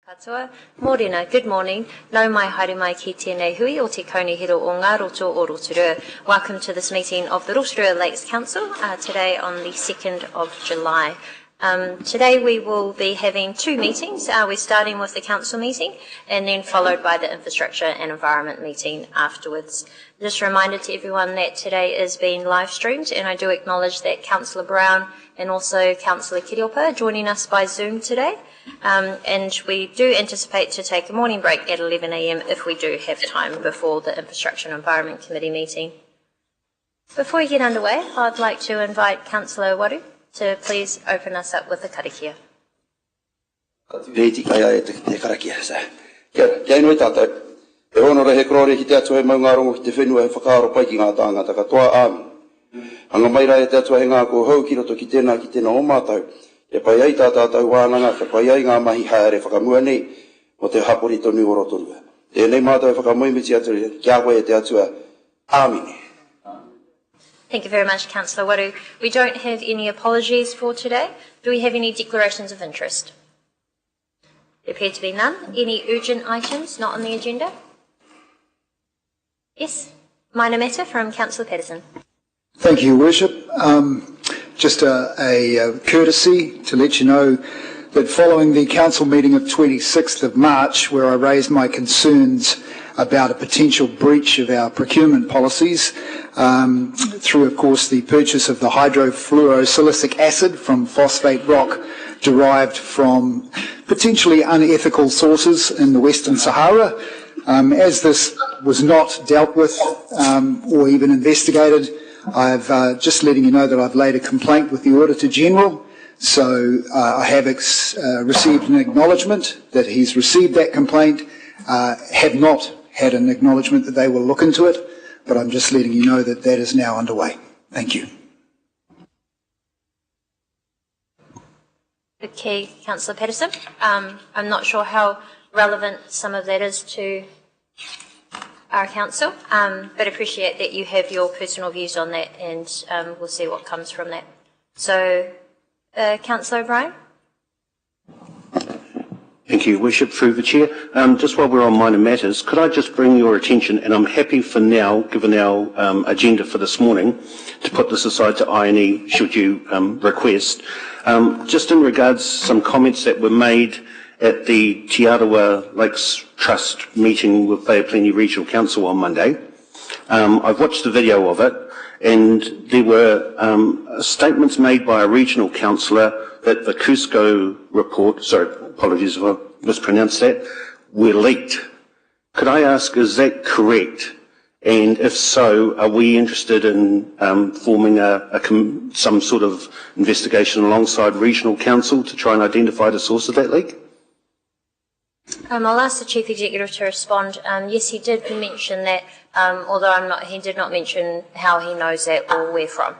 Katoa, Morena, good morning. Nau mai haere mai ki tēnei hui o te kaunihiro o ngā roto o Rotorua. Welcome to this meeting of the Rotorua Lakes Council, today on the 2nd of July. Today we will be having two meetings. We're starting with the council meeting and then followed by the infrastructure and environment meeting afterwards. Just a reminder to everyone that today is being live streamed, and I do acknowledge that Councillor Brown and also Councillor Kiriopa are joining us by Zoom today. And we do anticipate to take a morning break at 11 a.m. if we do have time before the Infrastructure and Environment Committee meeting. Before we get underway, I'd like to invite Councillor Waru to please open us up with the karakia. E pai ai tātātou wānanga, te pai ai ngā mahi haere whakamua nei, mo te hapori tonu o Rotorua. E nei mātou whakamuimiti atu, kia koe te atua, āmine. Thank you very much, Councillor Waru. We don't have any apologies for today. Do we have any declarations of interest? There appear to be none. Any urgent items not on the agenda? Yes, minor matter from Councillor Patterson. Thank you, Worship. Just a courtesy to let you know that following the council meeting of 26th of March, where I raised my concerns about a potential breach of our procurement policies through, of course, the purchase of the hydrofluorosilicic acid from phosphate rock derived from potentially unethical sources in the Western Sahara. As this was not dealt with or even investigated, I've just letting you know that I've laid a complaint with the Auditor General, so I have received an acknowledgement that he's received that complaint, have not had an acknowledgement that they will look into it, but I'm just letting you know that that is now underway. Thank you. Okay, Councillor Patterson. I'm not sure how relevant some of that is to our council, but appreciate that you have your personal views on that, and we'll see what comes from that. So, Councillor O'Brien? Thank you, Worship, through the Chair. Just while we're on minor matters, could I just bring your attention, and I'm happy for now, given our agenda for this morning, to put this aside to I&E, should you request, just in regards to some comments that were made at the Rotorua Lakes Trust meeting with Bay of Plenty Regional Council on Monday. I've watched the video of it, and there were statements made by a regional councillor that the Cusco report, sorry, apologies if I mispronounced that, were leaked. Could I ask, is that correct? And if so, are we interested in forming some sort of investigation alongside regional council to try and identify the source of that leak? I'll ask the Chief Executive to respond. Yes, he did mention that, although he did not mention how he knows that or where from,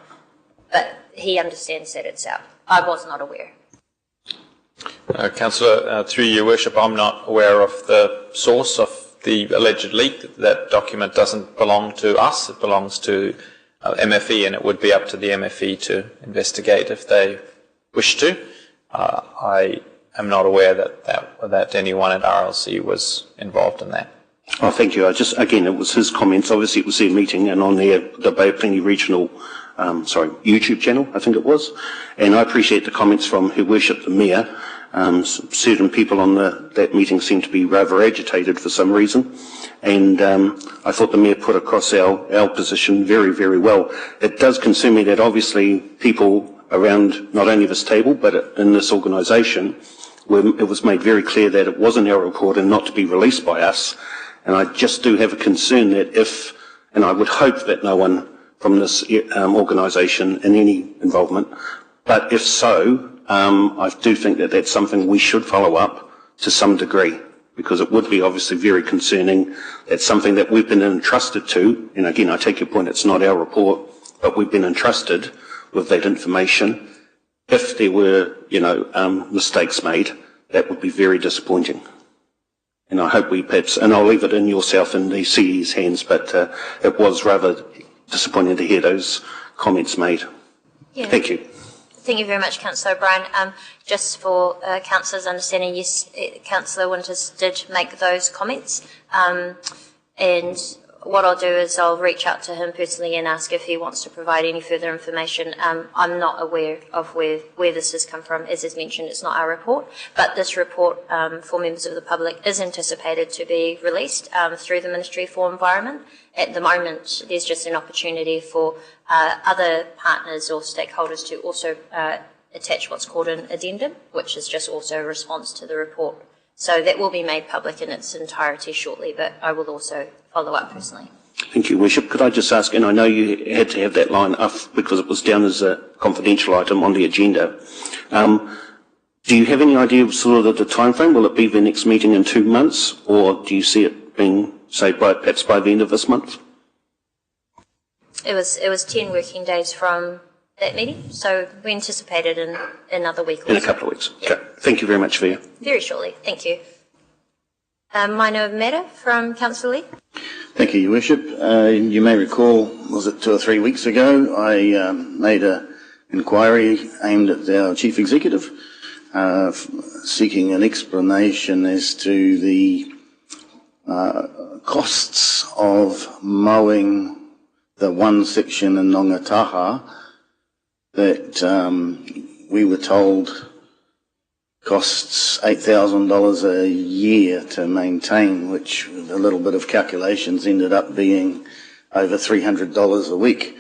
but he understands that it's out. I was not aware. Councillor, through your worship, I'm not aware of the source of the alleged leak. That document doesn't belong to us, it belongs to MFE, and it would be up to the MFE to investigate if they wish to. I'm not aware that anyone at RLC was involved in that. Oh, thank you. Again, it was his comments. Obviously, it was their meeting, and on the Bay of Plenty Regional, YouTube channel, I think it was. And I appreciate the comments from Her Worship the Mayor. Certain people on that meeting seemed to be rather agitated for some reason, and I thought the Mayor put across our position very, very well. It does concern me that obviously people around not only this table but in this organisation, it was made very clear that it wasn't our report and not to be released by us. And I just do have a concern that and I would hope that no one from this organisation in any involvement, but if so, I do think that that's something we should follow up to some degree, because it would be obviously very concerning. That's something that we've been entrusted to, and again, I take your point, it's not our report, but we've been entrusted with that information. If there were, mistakes made, that would be very disappointing. And I hope we perhaps, and I'll leave it in yourself and the CE's hands, but it was rather disappointing to hear those comments made. Yeah. Thank you. Thank you very much, Councillor O'Brien. Just for Councillor's understanding, yes, Councillor Winters did make those comments. And what I'll do is I'll reach out to him personally and ask if he wants to provide any further information. I'm not aware of where this has come from. As is mentioned, it's not our report, but this report for members of the public is anticipated to be released through the Ministry for Environment. At the moment, there's just an opportunity for other partners or stakeholders to also attach what's called an addendum, which is just also a response to the report. So that will be made public in its entirety shortly, but I will also follow up personally. Thank you, Worship. Could I just ask, and I know you had to have that line up because it was down as a confidential item on the agenda. Do you have any idea of sort of the time frame? Will it be the next meeting in 2 months, or do you see it being, say, perhaps by the end of this month? It was 10 working days from that meeting, so we anticipated in another week or so. In a couple of weeks. Okay. Thank you very much for you. Very shortly. Thank you. Minor matter from Councillor Lee. Thank you, Your Worship. You may recall, was it 2 or 3 weeks ago, I made an inquiry aimed at our Chief Executive, seeking an explanation as to the costs of mowing the one section in Nongataha that we were told costs $8,000 a year to maintain, which with a little bit of calculations ended up being over $300 a week.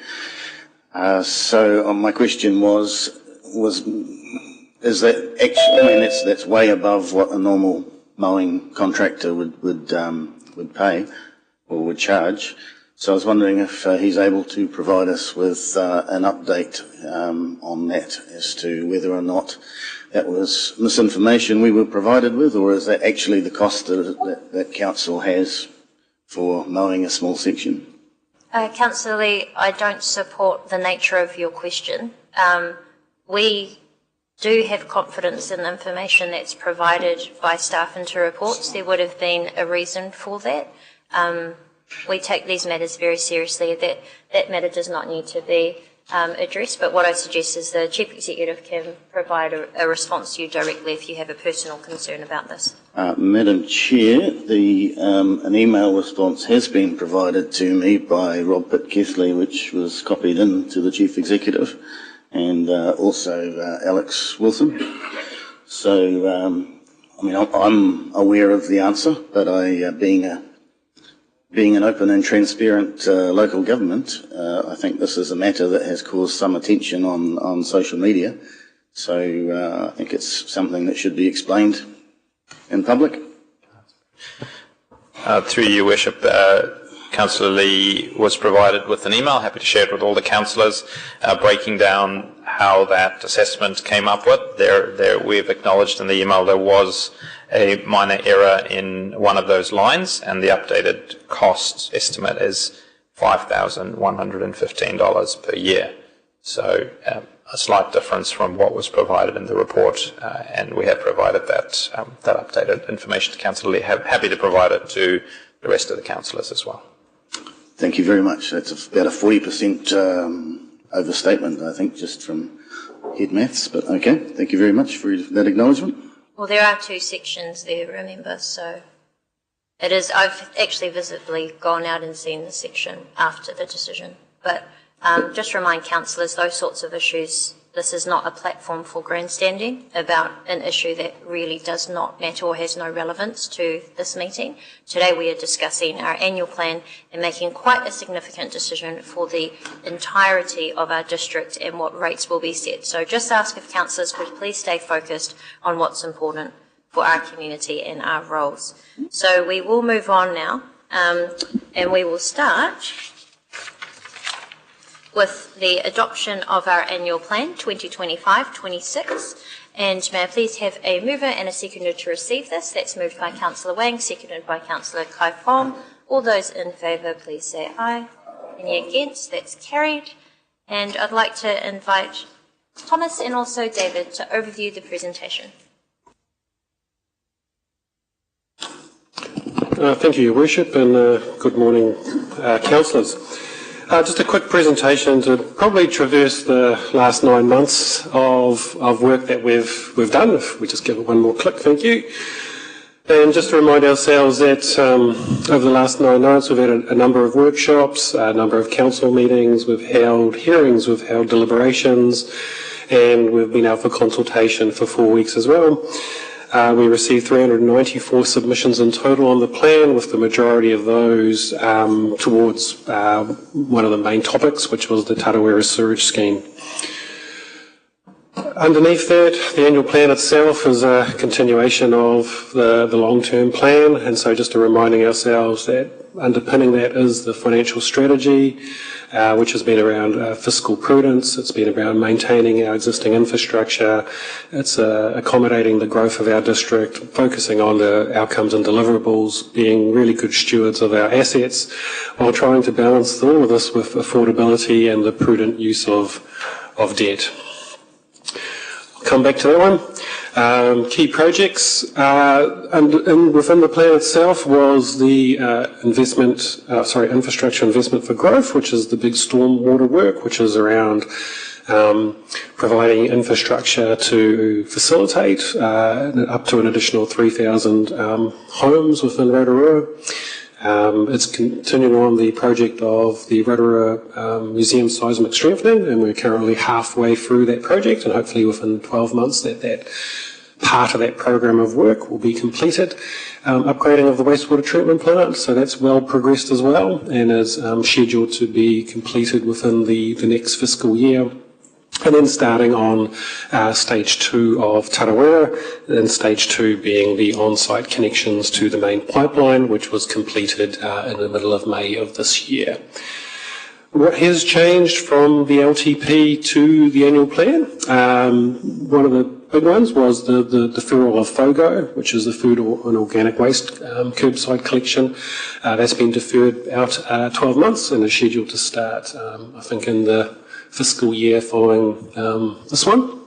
So my question was is that actually, I mean, that's way above what a normal mowing contractor would pay or would charge. So I was wondering if he's able to provide us with an update on that as to whether or not that was misinformation we were provided with, or is that actually the cost that Council has for mowing a small section? Councillor Lee, I don't support the nature of your question. We do have confidence in the information that's provided by staff into reports. There would have been a reason for that. We take these matters very seriously. That matter does not need to be addressed, but what I suggest is the Chief Executive can provide a response to you directly if you have a personal concern about this. Madam Chair, an email response has been provided to me by Rob Pitt-Keithley, which was copied in to the Chief Executive, and also Alex Wilson. So, I mean, I'm aware of the answer, but being an open and transparent local government, I think this is a matter that has caused some attention on social media. So I think it's something that should be explained in public. Through you, Worship, Councillor Lee was provided with an email, happy to share it with all the councillors, breaking down how that assessment came up with. We've acknowledged in the email there was a minor error in one of those lines, and the updated cost estimate is $5,115 per year. So a slight difference from what was provided in the report, and we have provided that updated information to Councillor Lee. Happy to provide it to the rest of the councillors as well. Thank you very much. That's about a 40% overstatement, I think, just from head maths, but okay. Thank you very much for that acknowledgement. Well, there are 2 sections there, remember, so it is. I've actually visibly gone out and seen the section after the decision, but just remind councillors, those sorts of issues, this is not a platform for grandstanding about an issue that really does not matter or has no relevance to this meeting. Today we are discussing our annual plan and making quite a significant decision for the entirety of our district and what rates will be set. So just ask if councillors could please stay focused on what's important for our community and our roles. So we will move on now, and we will start with the adoption of our annual plan 2025-26. And may I please have a mover and a seconder to receive this? That's moved by Councillor Wang, seconded by Councillor Kai Fong. All those in favour, please say aye. Any against? That's carried. And I'd like to invite Thomas and also David to overview the presentation. Thank you, Your Worship, and good morning, councillors. Just a quick presentation to probably traverse the last 9 months of work that we've done. If we just give it one more click, thank you. And just to remind ourselves that over the last 9 months we've had a number of workshops, a number of council meetings, we've held hearings, we've held deliberations, and we've been out for consultation for 4 weeks as well. We received 394 submissions in total on the plan, with the majority of those towards one of the main topics, which was the Tarawera sewage scheme. Underneath that, the annual plan itself is a continuation of the long-term plan, and so just reminding ourselves that underpinning that is the financial strategy, which has been around fiscal prudence. It's been around maintaining our existing infrastructure. It's accommodating the growth of our district, focusing on the outcomes and deliverables, being really good stewards of our assets, while trying to balance all of this with affordability and the prudent use of debt. Come back to that one. Key projects and within the plan itself was the infrastructure investment for growth, which is the big stormwater work, which is around providing infrastructure to facilitate up to an additional 3,000 homes within Rotorua. It's continuing on the project of the Rotorua Museum seismic strengthening, and we're currently halfway through that project, and hopefully within 12 months that part of that program of work will be completed. Upgrading of the wastewater treatment plant, so that's well progressed as well, and is scheduled to be completed within the next fiscal year. And then starting on stage 2 of Tarawera, and stage 2 being the on-site connections to the main pipeline, which was completed in the middle of May of this year. What has changed from the LTP to the annual plan? One of the big ones was the deferral of FOGO, which is the food and organic waste curbside collection. That's been deferred out 12 months and is scheduled to start, I think, in the fiscal year following this one.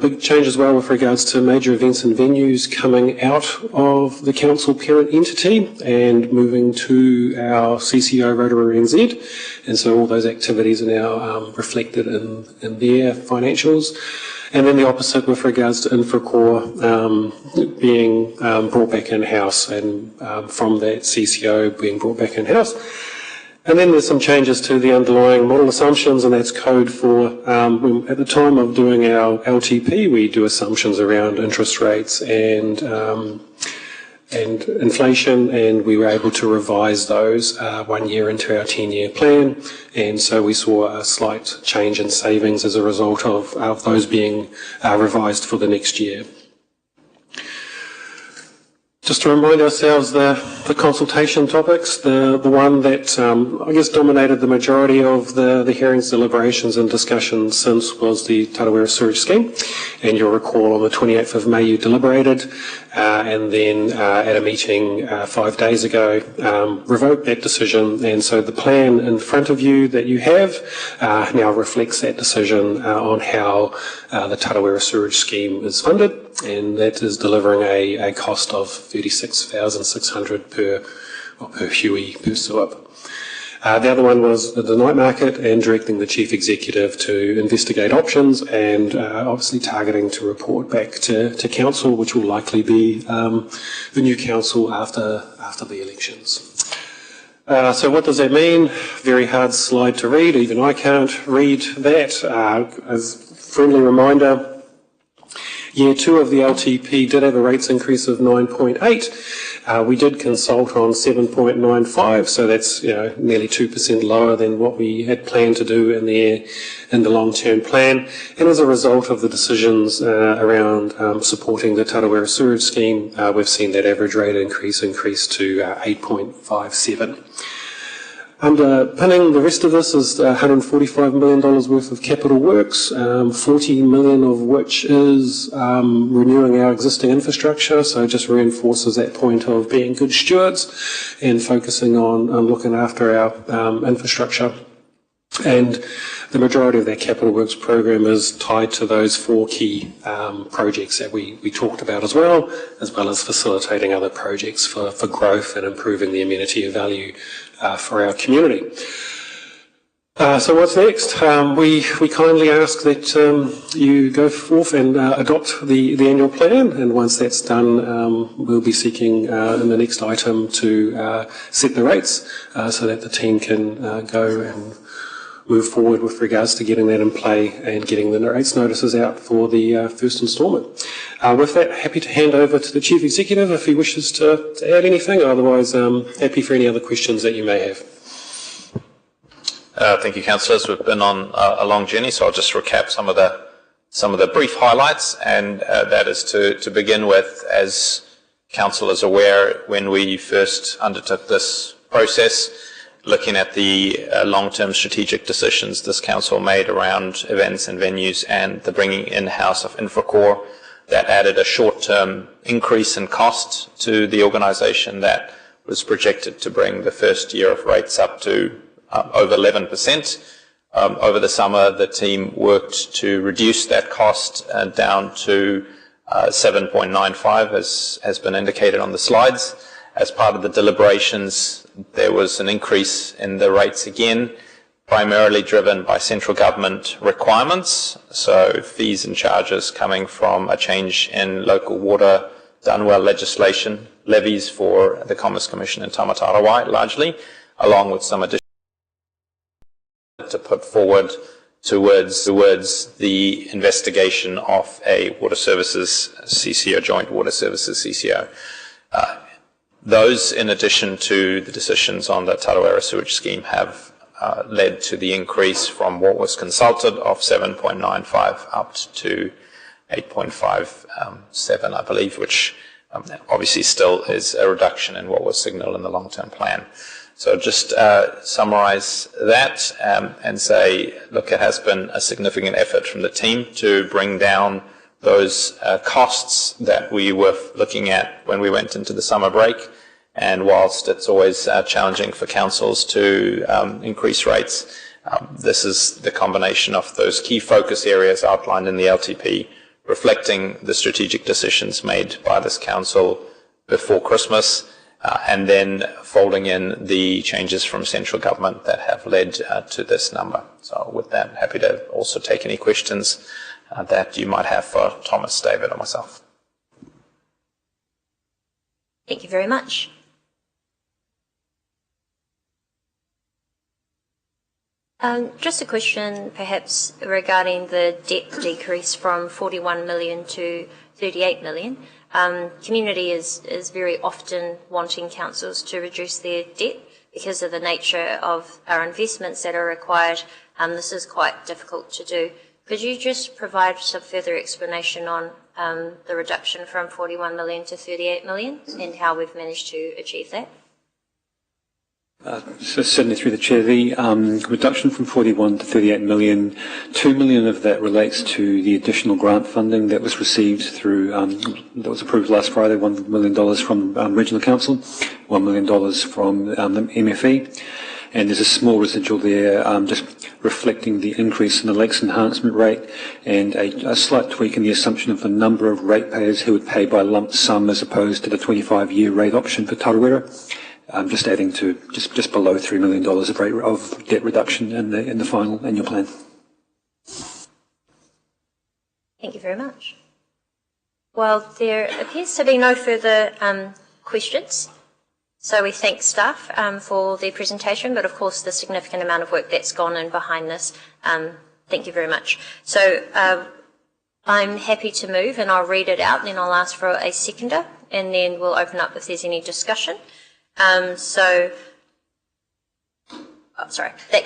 Big change as well with regards to major events and venues coming out of the council parent entity and moving to our CCO Rotorua NZ, and so all those activities are now reflected in their financials. And then the opposite with regards to Infracore being brought back in-house, and from that CCO being brought back in-house. And then there's some changes to the underlying model assumptions, and that's code for, at the time of doing our LTP, we do assumptions around interest rates and inflation, and we were able to revise those 1 year into our 10-year plan, and so we saw a slight change in savings as a result of those being revised for the next year. Just to remind ourselves, the consultation topics, the one that I guess dominated the majority of the hearings, deliberations and discussions since was the Tarawera sewage scheme. And you'll recall on the 28th of May you deliberated, and then at a meeting 5 days ago revoked that decision. And so the plan in front of you that you have now reflects that decision on how the Tarawera sewage scheme is funded, and that is delivering a cost of $36,600 per Huey per SUIP. The other one was the night market, and directing the Chief Executive to investigate options, and obviously targeting to report back to Council, which will likely be the new Council after the elections. So what does that mean? Very hard slide to read, even I can't read that. As a friendly reminder, Year 2 of the LTP did have a rates increase of 9.8. We did consult on 7.95, so that's nearly 2% lower than what we had planned to do in the long-term plan. And as a result of the decisions around supporting the Tarawera sewage scheme, we've seen that average rate increase to 8.57. Underpinning the rest of this is $145 million worth of capital works, $40 million of which is renewing our existing infrastructure, so it just reinforces that point of being good stewards and focusing on looking after our infrastructure. And the majority of that capital works program is tied to those 4 key projects that we talked about as well as facilitating other projects for growth and improving the amenity of value for our community. So what's next? We kindly ask that you go forth and adopt the annual plan, and once that's done, we'll be seeking in the next item to set the rates so that the team can go and move forward with regards to getting that in play and getting the rates notices out for the first instalment. With that, happy to hand over to the Chief Executive if he wishes to add anything, otherwise happy for any other questions that you may have. Thank you, councillors. We've been on a long journey, so I'll just recap some of the brief highlights, and that is to begin with, as council is aware, when we first undertook this process, looking at the long-term strategic decisions this council made around events and venues and the bringing in-house of Infracore, that added a short-term increase in cost to the organisation that was projected to bring the first year of rates up to over 11%. Over the summer, the team worked to reduce that cost down to 7.95, as has been indicated on the slides. As part of the deliberations, there was an increase in the rates again, primarily driven by central government requirements, so fees and charges coming from a change in local water done well legislation, levies for the Commerce Commission in Tamatarawa largely, along with some additional to put forward towards the investigation of a water services CCO, joint water services CCO. Those, in addition to the decisions on the Tarawera sewage scheme, have led to the increase from what was consulted of 7.95 up to 8.57, I believe, which obviously still is a reduction in what was signalled in the long-term plan. So just summarise that and say, look, it has been a significant effort from the team to bring down those costs that we were looking at when we went into the summer break. And whilst it's always challenging for councils to increase rates, this is the combination of those key focus areas outlined in the LTP, reflecting the strategic decisions made by this council before Christmas, and then folding in the changes from central government that have led to this number. So with that, happy to also take any questions that you might have for Thomas, David, or myself. Thank you very much. Just a question perhaps regarding the debt decrease from 41 million to 38 million. Community is very often wanting councils to reduce their debt because of the nature of our investments that are required. This is quite difficult to do. Could you just provide some further explanation on the reduction from 41 million to 38 million and how we've managed to achieve that? So certainly through the Chair, the reduction from 41 to 38 million, 2 million of that relates to the additional grant funding that was received through, that was approved last Friday, $1 million from Regional Council, $1 million from the MFE, and there's a small residual there just reflecting the increase in the Lakes Enhancement Rate and a slight tweak in the assumption of the number of ratepayers who would pay by lump sum as opposed to the 25-year rate option for Tarawera. Just adding to just below $3 million of debt reduction in the final annual plan. Thank you very much. Well, there appears to be no further questions, so we thank staff for their presentation, but of course the significant amount of work that's gone in behind this. Thank you very much. So I'm happy to move, and I'll read it out, and then I'll ask for a seconder, and then we'll open up if there's any discussion. That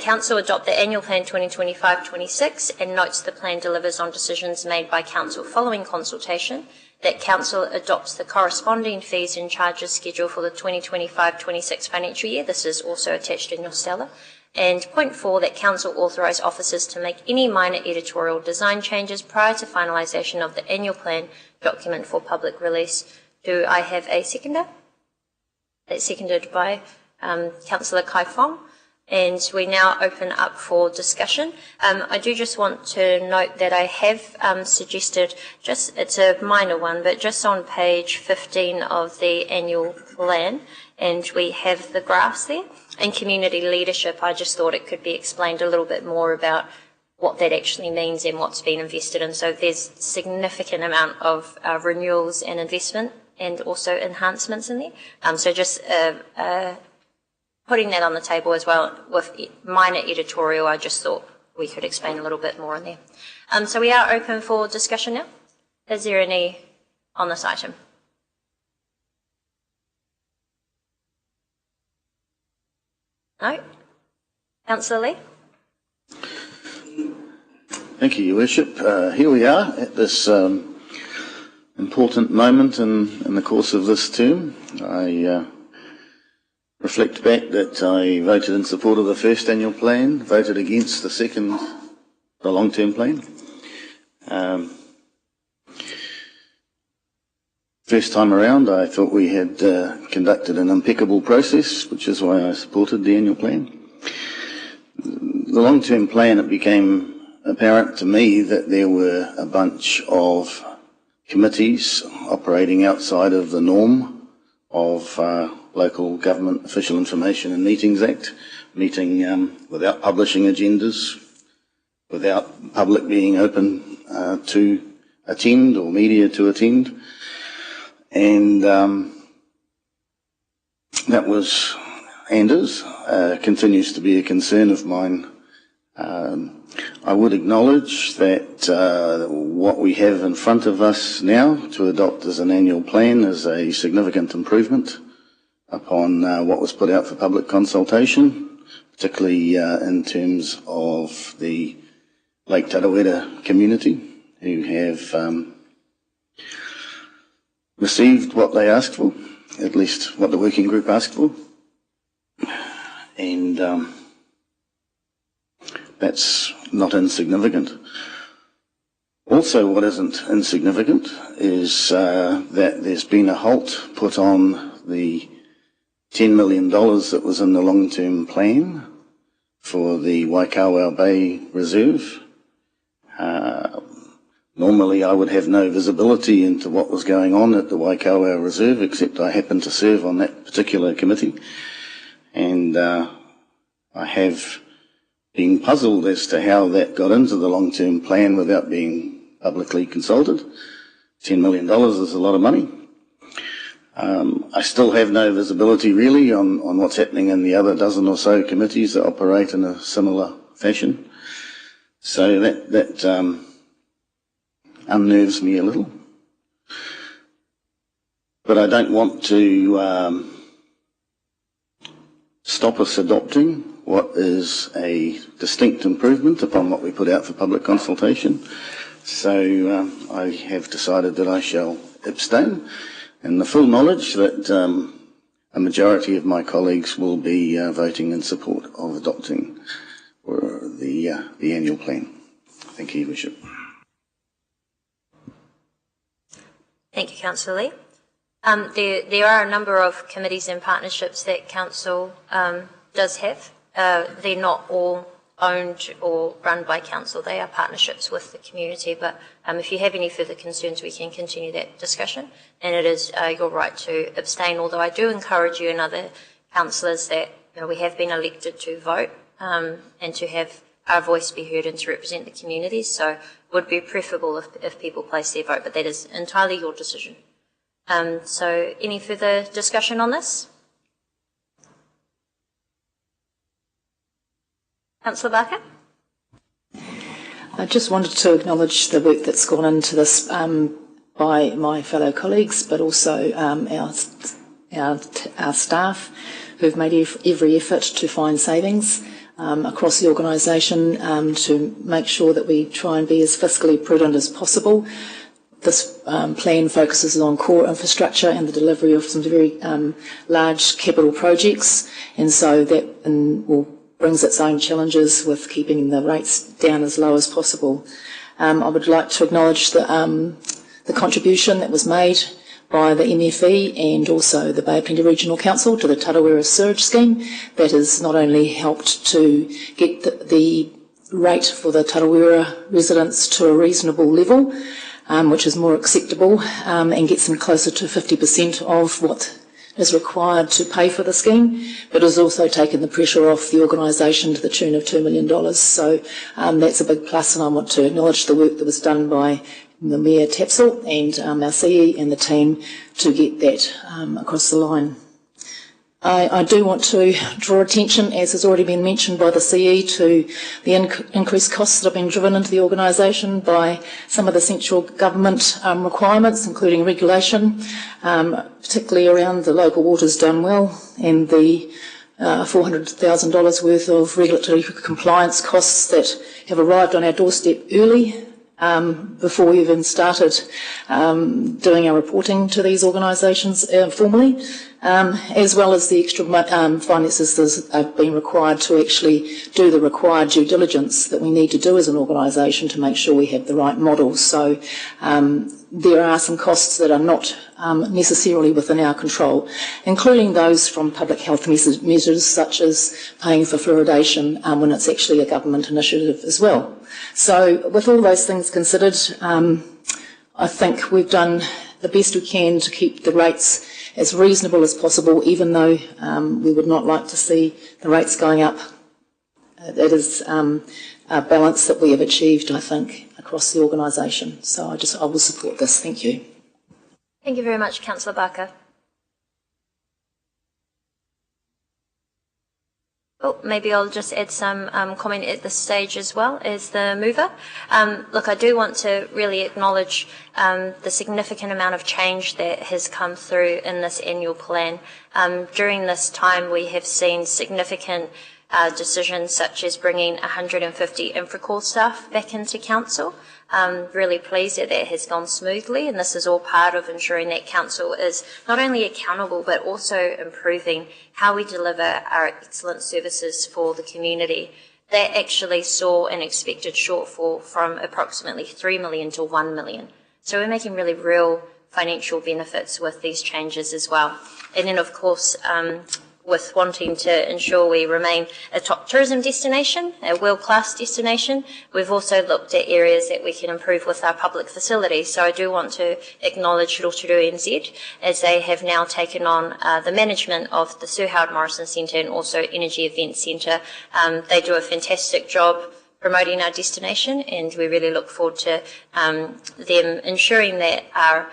Council adopt the Annual Plan 2025-26 and notes the plan delivers on decisions made by Council following consultation, that Council adopts the corresponding fees and charges schedule for the 2025-26 financial year. This is also attached in your stellar. And point 4, that Council authorise officers to make any minor editorial design changes prior to finalisation of the Annual Plan document for public release. Do I have a seconder? That's seconded by Councillor Kai Fong, and we now open up for discussion. I do just want to note that I have suggested, it's a minor one, but just on page 15 of the annual plan, and we have the graphs there. in community leadership, I just thought it could be explained a little bit more about what that actually means and what's been invested in. So there's significant amount of renewals and investment and also enhancements in there. So just putting that on the table as well with minor editorial, I just thought we could explain a little bit more in there. So we are open for discussion now. Is there any on this item? No? Councillor Lee? Thank you, Your Worship. Here we are at this important moment in the course of this term. I reflect back that I voted in support of the first annual plan, voted against the second, the long-term plan. First time around, I thought we had conducted an impeccable process, which is why I supported the annual plan. The long-term plan, it became apparent to me that there were a bunch of committees operating outside of the norm of Local Government Official Information and Meetings Act, meeting without publishing agendas, without public being open to attend or media to attend. And that was, and is, continues to be a concern of mine. I would acknowledge that what we have in front of us now to adopt as an annual plan is a significant improvement upon what was put out for public consultation, particularly in terms of the Lake Tarawera community, who have received what they asked for, at least what the working group asked for. And that's not insignificant. Also, what isn't insignificant is that there's been a halt put on the $10 million that was in the long-term plan for the Waikawau Bay Reserve. Normally I would have no visibility into what was going on at the Waikawau Reserve, except I happen to serve on that particular committee. And I have been puzzled as to how that got into the long-term plan without being publicly consulted. $10 million is a lot of money. I still have no visibility really on what's happening in the other dozen or so committees that operate in a similar fashion. So that unnerves me a little. But I don't want to stop us adopting what is a distinct improvement upon what we put out for public consultation. So I have decided that I shall abstain, in the full knowledge that a majority of my colleagues will be voting in support of adopting the annual plan. Thank you, Your Worship. Thank you, Councillor Lee. There are a number of committees and partnerships that Council does have. They're not all owned or run by Council. They are partnerships with the community. But if you have any further concerns, we can continue that discussion. And it is your right to abstain, although I do encourage you and other councillors that we have been elected to vote and to have our voice be heard and to represent the community. So it would be preferable if people place their vote, but that is entirely your decision. So any further discussion on this? Councillor Barker? I just wanted to acknowledge the work that's gone into this by my fellow colleagues, but also our staff who've made every effort to find savings across the organisation to make sure that we try and be as fiscally prudent as possible. This plan focuses on core infrastructure and the delivery of some very large capital projects, and so that brings its own challenges with keeping the rates down as low as possible. I would like to acknowledge the contribution that was made by the MFE and also the Bay of Plenty Regional Council to the Tarawera Surge Scheme. That has not only helped to get the rate for the Tarawera residents to a reasonable level, which is more acceptable, and gets them closer to 50% of what is required to pay for the scheme, but has also taken the pressure off the organisation to the tune of $2 million. So that's a big plus, and I want to acknowledge the work that was done by the Mayor Tapsell and our CE and the team to get that across the line. I do want to draw attention, as has already been mentioned by the CE, to the increased costs that have been driven into the organisation by some of the central government requirements, including regulation, particularly around the local waters done well and the $400,000 worth of regulatory compliance costs that have arrived on our doorstep early before we even started doing our reporting to these organisations formally, as well as the extra finances that have been required to actually do the required due diligence that we need to do as an organisation to make sure we have the right models. So there are some costs that are not necessarily within our control, including those from public health measures such as paying for fluoridation when it's actually a government initiative as well. So with all those things considered, I think we've done the best we can to keep the rates as reasonable as possible, even though we would not like to see the rates going up. It is a balance that we have achieved, I think, across the organisation. So I will support this. Thank you. Thank you very much, Councillor Barker. Oh, maybe I'll just add some comment at this stage as well as the mover. Look, I do want to really acknowledge the significant amount of change that has come through in this annual plan. During this time, we have seen significant decisions such as bringing 150 Infracall staff back into council. Really pleased that that has gone smoothly, and this is all part of ensuring that council is not only accountable but also improving how we deliver our excellent services for the community. That actually saw an expected shortfall from approximately 3 million to 1 million. So we're making really real financial benefits with these changes as well. And then, of course, with wanting to ensure we remain a top tourism destination, a world-class destination, we've also looked at areas that we can improve with our public facilities. So I do want to acknowledge Rotorua NZ as they have now taken on the management of the Sir Howard Morrison Centre and also Energy Events Centre. They do a fantastic job promoting our destination, and we really look forward to them ensuring that our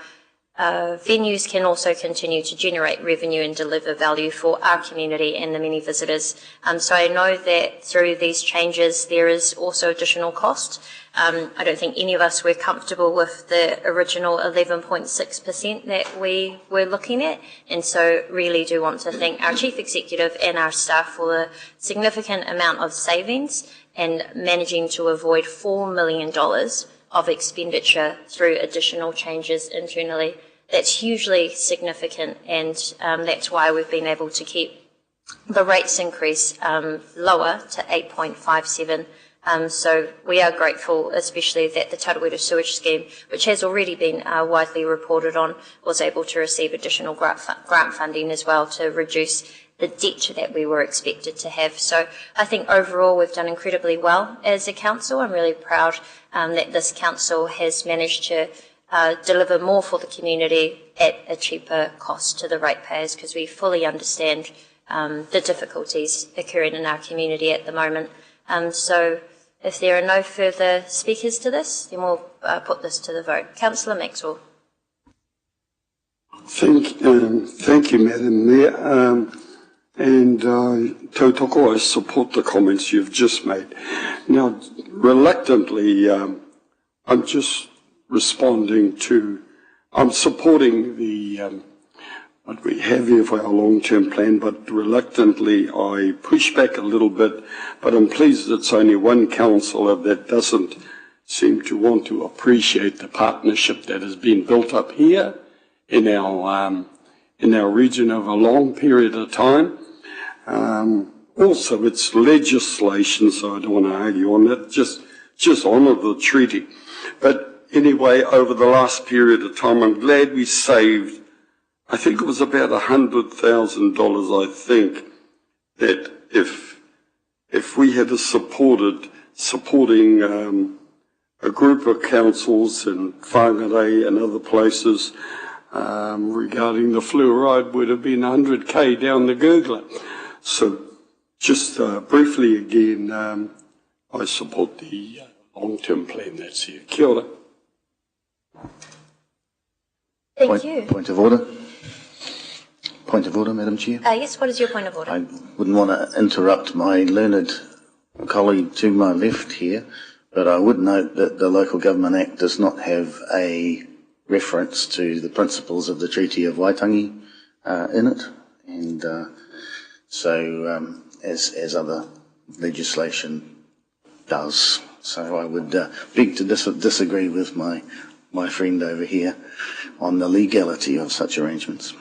venues can also continue to generate revenue and deliver value for our community and the many visitors. So I know that through these changes there is also additional cost. I don't think any of us were comfortable with the original 11.6% that we were looking at, and so really do want to thank our Chief Executive and our staff for the significant amount of savings and managing to avoid $4 million of expenditure through additional changes internally. That's hugely significant, and that's why we've been able to keep the rates increase lower to 8.57. So we are grateful, especially that the Tarawera Sewage Scheme, which has already been widely reported on, was able to receive additional grant funding as well to reduce the debt that we were expected to have. So I think overall we've done incredibly well as a council. I'm really proud that this council has managed to deliver more for the community at a cheaper cost to the ratepayers, because we fully understand the difficulties occurring in our community at the moment. So if there are no further speakers to this, then we'll put this to the vote. Councillor Maxwell. Thank you, Madam Mayor. And tautoko, I support the comments you've just made. Now, reluctantly, I'm just responding to, I'm supporting the what we have here for our long-term plan, but reluctantly I push back a little bit, but I'm pleased it's only one councillor that doesn't seem to want to appreciate the partnership that has been built up here in our region over a long period of time. Also, it's legislation, so I don't want to argue on that, just honour the treaty. But anyway, over the last period of time, I'm glad we saved, I think it was about $100,000, I think, that if we had supporting a group of councils in Whangarei and other places, regarding the fluoride would have been 100k down the gurgler. So just briefly again, I support the long-term plan that's here. Kia ora. Thank you. Point of order. Point of order, Madam Chair. Yes, what is your point of order? I wouldn't want to interrupt my learned colleague to my left here, but I would note that the Local Government Act does not have a reference to the principles of the Treaty of Waitangi in it, and as other legislation does. So I would beg to disagree with my friend over here on the legality of such arrangements.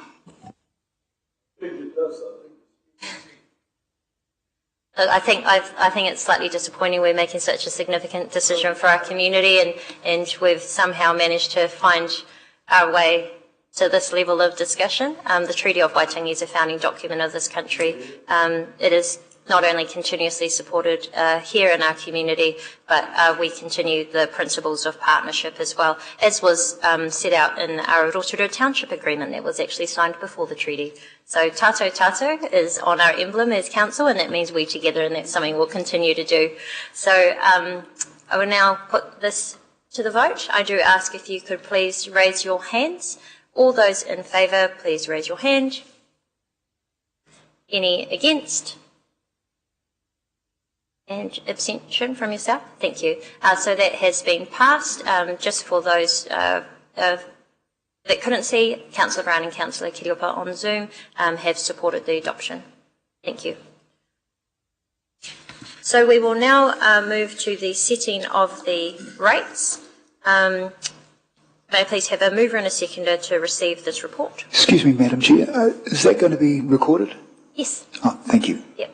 I think it's slightly disappointing we're making such a significant decision for our community, and we've somehow managed to find our way to this level of discussion. The Treaty of Waitangi is a founding document of this country. It is not only continuously supported here in our community, but we continue the principles of partnership as well, as was set out in our Rotorua Township Agreement that was actually signed before the treaty. So Tato Tato is on our emblem as council, and that means we together, and that's something we'll continue to do. So I will now put this to the vote. I do ask if you could please raise your hands. All those in favour, please raise your hand. Any against? And abstention from yourself? Thank you. So that has been passed. Just for those that couldn't see, Councillor Brown and Councillor Kiriopa on Zoom have supported the adoption. Thank you. So we will now move to the setting of the rates. May I please have a mover and a seconder to receive this report? Excuse me, Madam Chair. Is that going to be recorded? Yes. Oh, thank you. Yep.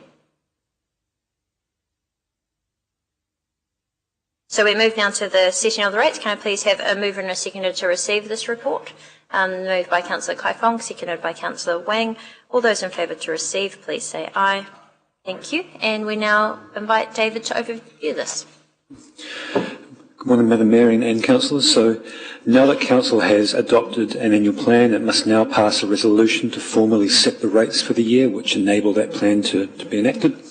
So we move now to the setting of the rates. Can I please have a mover and a seconder to receive this report? Moved by Councillor Kaifong, seconded by Councillor Wang. All those in favour to receive, please say aye. Thank you. And we now invite David to overview this. Good morning, Madam Mayor and councillors. So now that council has adopted an annual plan, it must now pass a resolution to formally set the rates for the year, which enable that plan to be enacted.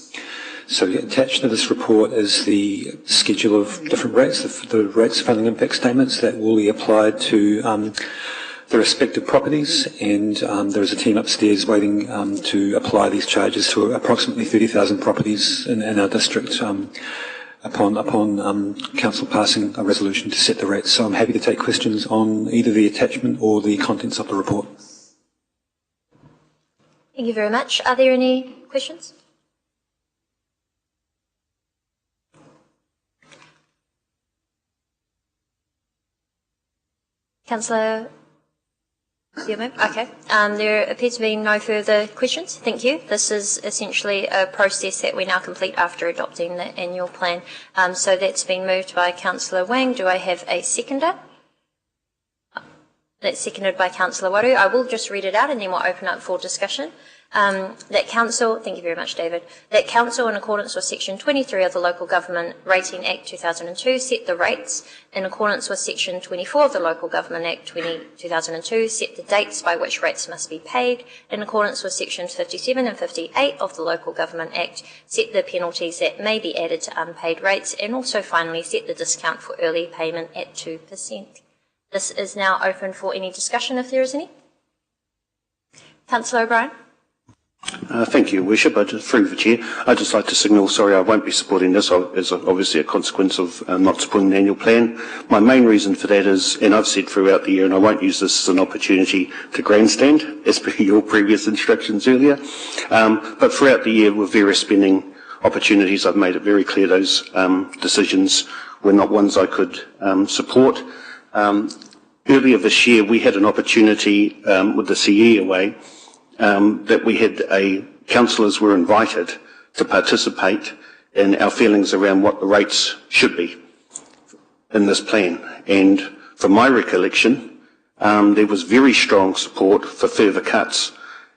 So attached to this report is the schedule of different rates, the rates funding impact statements that will be applied to the respective properties, and there is a team upstairs waiting to apply these charges to approximately 30,000 properties in our district upon council passing a resolution to set the rates. So I'm happy to take questions on either the attachment or the contents of the report. Thank you very much. Are there any questions? Councillor? Okay. There appears to be no further questions. Thank you. This is essentially a process that we now complete after adopting the annual plan. So that's been moved by Councillor Wang. Do I have a seconder? That's seconded by Councillor Waru. I will just read it out and then we'll open up for discussion. That council, thank you very much, David, that council in accordance with section 23 of the Local Government Rating Act 2002 set the rates, in accordance with section 24 of the Local Government Act 2002 set the dates by which rates must be paid, in accordance with sections 57 and 58 of the Local Government Act set the penalties that may be added to unpaid rates, and also finally set the discount for early payment at 2%. This is now open for any discussion if there is any. Councillor O'Brien. Thank you, Worship. Through the Chair, I'd just like to signal, sorry, I won't be supporting this as obviously a consequence of not supporting the annual plan. My main reason for that is, and I've said throughout the year, and I won't use this as an opportunity to grandstand, as per your previous instructions earlier, but throughout the year with various spending opportunities, I've made it very clear those decisions were not ones I could support. Earlier this year, we had an opportunity with the CE away that we had councillors were invited to participate in our feelings around what the rates should be in this plan. And from my recollection, there was very strong support for further cuts,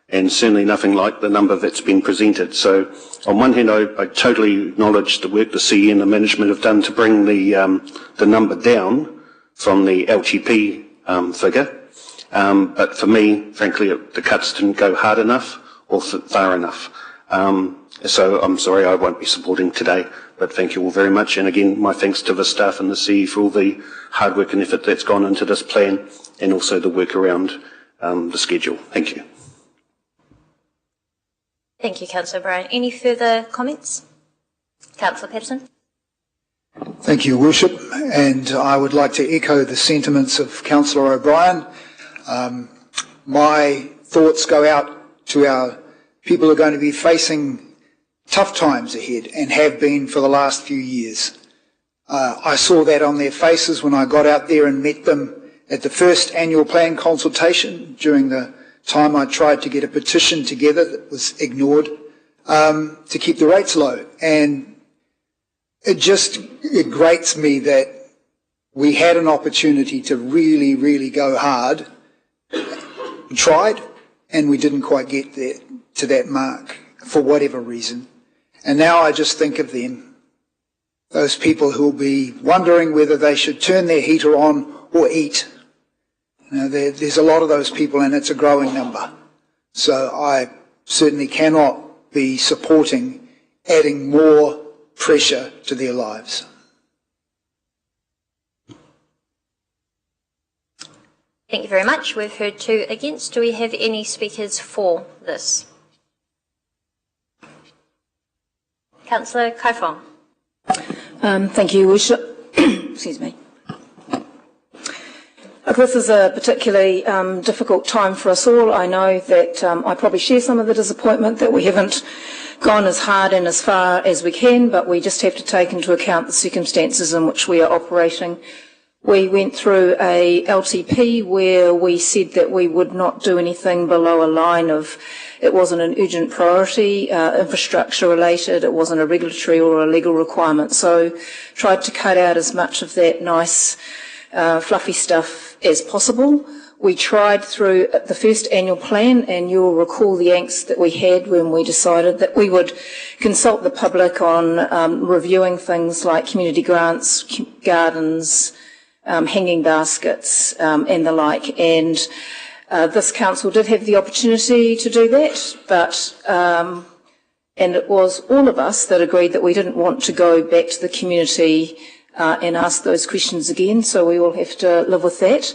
and certainly nothing like the number that's been presented. So on one hand, I totally acknowledge the work the CE and the management have done to bring the number down from the LGP figure. But for me, frankly, the cuts didn't go hard enough or far enough. So I'm sorry I won't be supporting today, but thank you all very much. And again, my thanks to the staff and the CE for all the hard work and effort that's gone into this plan, and also the work around the schedule. Thank you. Thank you, Councillor Brown. Any further comments? Councillor Patterson. Thank you, Worship. And I would like to echo the sentiments of Councillor O'Brien. My thoughts go out to our people who are going to be facing tough times ahead and have been for the last few years. I saw that on their faces when I got out there and met them at the first annual plan consultation during the time I tried to get a petition together that was ignored to keep the rates low. And it grates me that we had an opportunity to really, really go hard. We tried, and we didn't quite get there to that mark for whatever reason. And now I just think of them, those people who will be wondering whether they should turn their heater on or eat. You know, there's a lot of those people, and it's a growing number. So I certainly cannot be supporting adding more pressure to their lives. Thank you very much. We've heard 2 against. Do we have any speakers for this? Councillor Kaifong. Thank you, Worship. Excuse me. Look, this is a particularly difficult time for us all. I know that I probably share some of the disappointment that we haven't gone as hard and as far as we can, but we just have to take into account the circumstances in which we are operating. We went through a LTP where we said that we would not do anything below a line of it wasn't an urgent priority, infrastructure related, it wasn't a regulatory or a legal requirement. So tried to cut out as much of that nice fluffy stuff as possible. We tried through the first annual plan, and you'll recall the angst that we had when we decided that we would consult the public on reviewing things like community grants, gardens, hanging baskets and the like. And this council did have the opportunity to do that, but and it was all of us that agreed that we didn't want to go back to the community and ask those questions again, so we all have to live with that.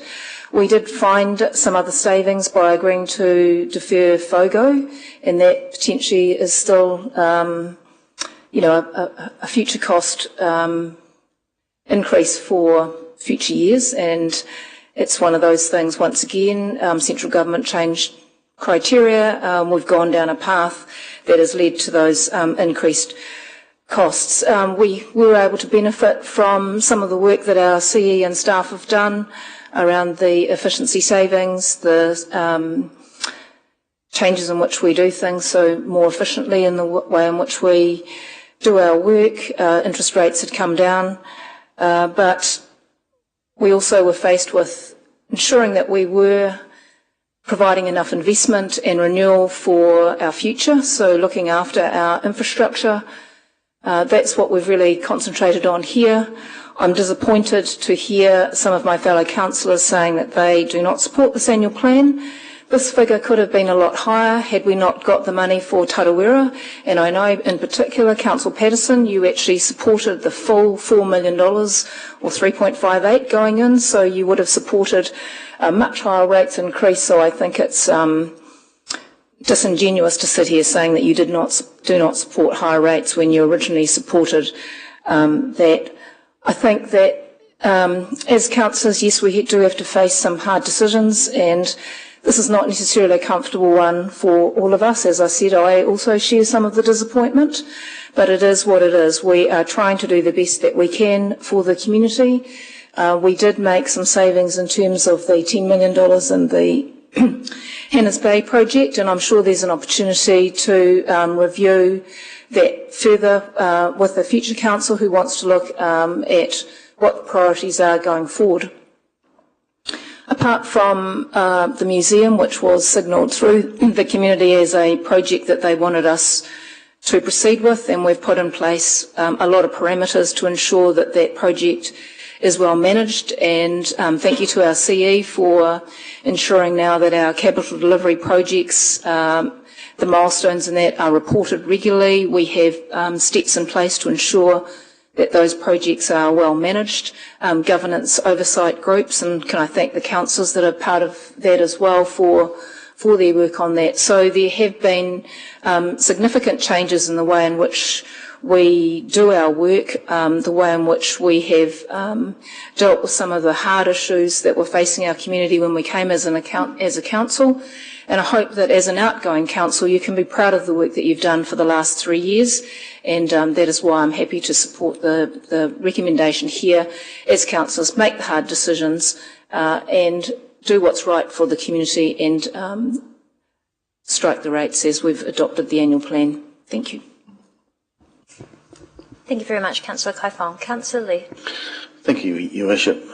We did find some other savings by agreeing to defer FOGO, and that potentially is still, a future cost increase for future years, and it's one of those things. Once again, central government changed criteria. We've gone down a path that has led to those increased costs. We were able to benefit from some of the work that our CE and staff have done around the efficiency savings, the changes in which we do things so more efficiently in the way in which we do our work. Interest rates had come down, but we also were faced with ensuring that we were providing enough investment and renewal for our future, so looking after our infrastructure. That's what we've really concentrated on here. I'm disappointed to hear some of my fellow councillors saying that they do not support this annual plan. This figure could have been a lot higher had we not got the money for Tarawera, and I know in particular, Councillor Patterson, you actually supported the full $4 million or 3.58 going in, so you would have supported a much higher rates increase, so I think it's disingenuous to sit here saying that you do not support higher rates when you originally supported that. I think that as councillors, yes, we do have to face some hard decisions, and this is not necessarily a comfortable one for all of us. As I said, I also share some of the disappointment, but it is what it is. We are trying to do the best that we can for the community. We did make some savings in terms of the $10 million in the Hannah's Bay project, and I'm sure there's an opportunity to review that further with the future council who wants to look at what the priorities are going forward. Apart from the museum, which was signalled through the community as a project that they wanted us to proceed with, and we've put in place a lot of parameters to ensure that that project is well managed, and thank you to our CE for ensuring now that our capital delivery projects, the milestones in that are reported regularly. We have steps in place to ensure that those projects are well managed, governance oversight groups, and can I thank the councils that are part of that as well for their work on that. So there have been significant changes in the way in which we do our work, the way in which we have dealt with some of the hard issues that were facing our community when we came as a council. And I hope that as an outgoing council, you can be proud of the work that you've done for the last 3 years. And that is why I'm happy to support the recommendation here as councillors, make the hard decisions and do what's right for the community and strike the rates as we've adopted the annual plan. Thank you. Thank you very much, Councillor Kaifong. Councillor Lee. Thank you, Your Worship.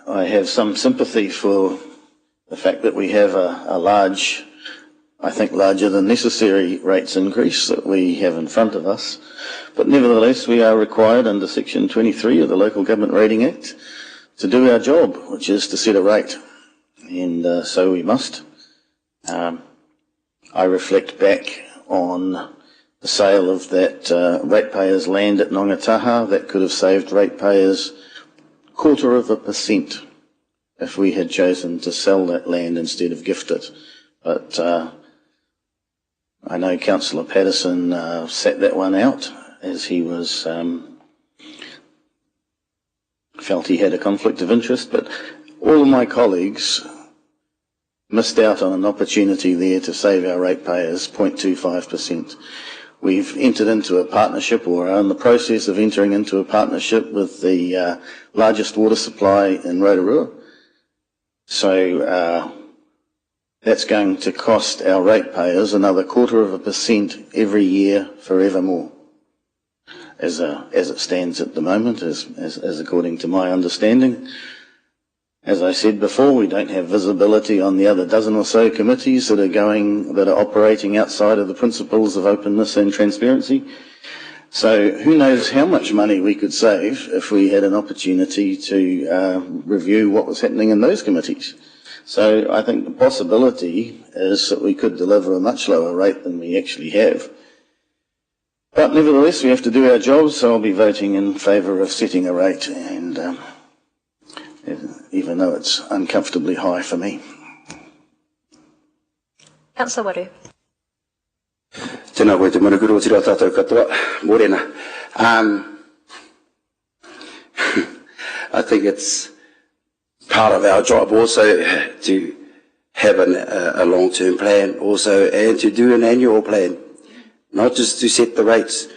I have some sympathy for the fact that we have a large, I think larger than necessary rates increase that we have in front of us. But nevertheless, we are required under Section 23 of the Local Government Rating Act to do our job, which is to set a rate. And so we must. I reflect back on the sale of that ratepayers' land at Nongataha. That could have saved ratepayers 0.25% if we had chosen to sell that land instead of gift it. But I know Councillor Patterson sat that one out as he was felt he had a conflict of interest. But all of my colleagues missed out on an opportunity there to save our ratepayers 0.25%. We've entered into a partnership, or are in the process of entering into a partnership with the largest water supply in Rotorua. So that's going to cost our ratepayers another 0.25% every year forevermore, as it stands at the moment, as according to my understanding. As I said before, we don't have visibility on the other dozen or so committees that are operating outside of the principles of openness and transparency. So who knows how much money we could save if we had an opportunity to review what was happening in those committees. So I think the possibility is that we could deliver a much lower rate than we actually have. But nevertheless, we have to do our jobs, so I'll be voting in favour of setting a rate, and even though it's uncomfortably high for me. Councillor Waru. Tēnā koe te manukuru o tira tātou katoa, mōrena. I think it's part of our job also to have a long-term plan also, and to do an annual plan, not just to set the rates.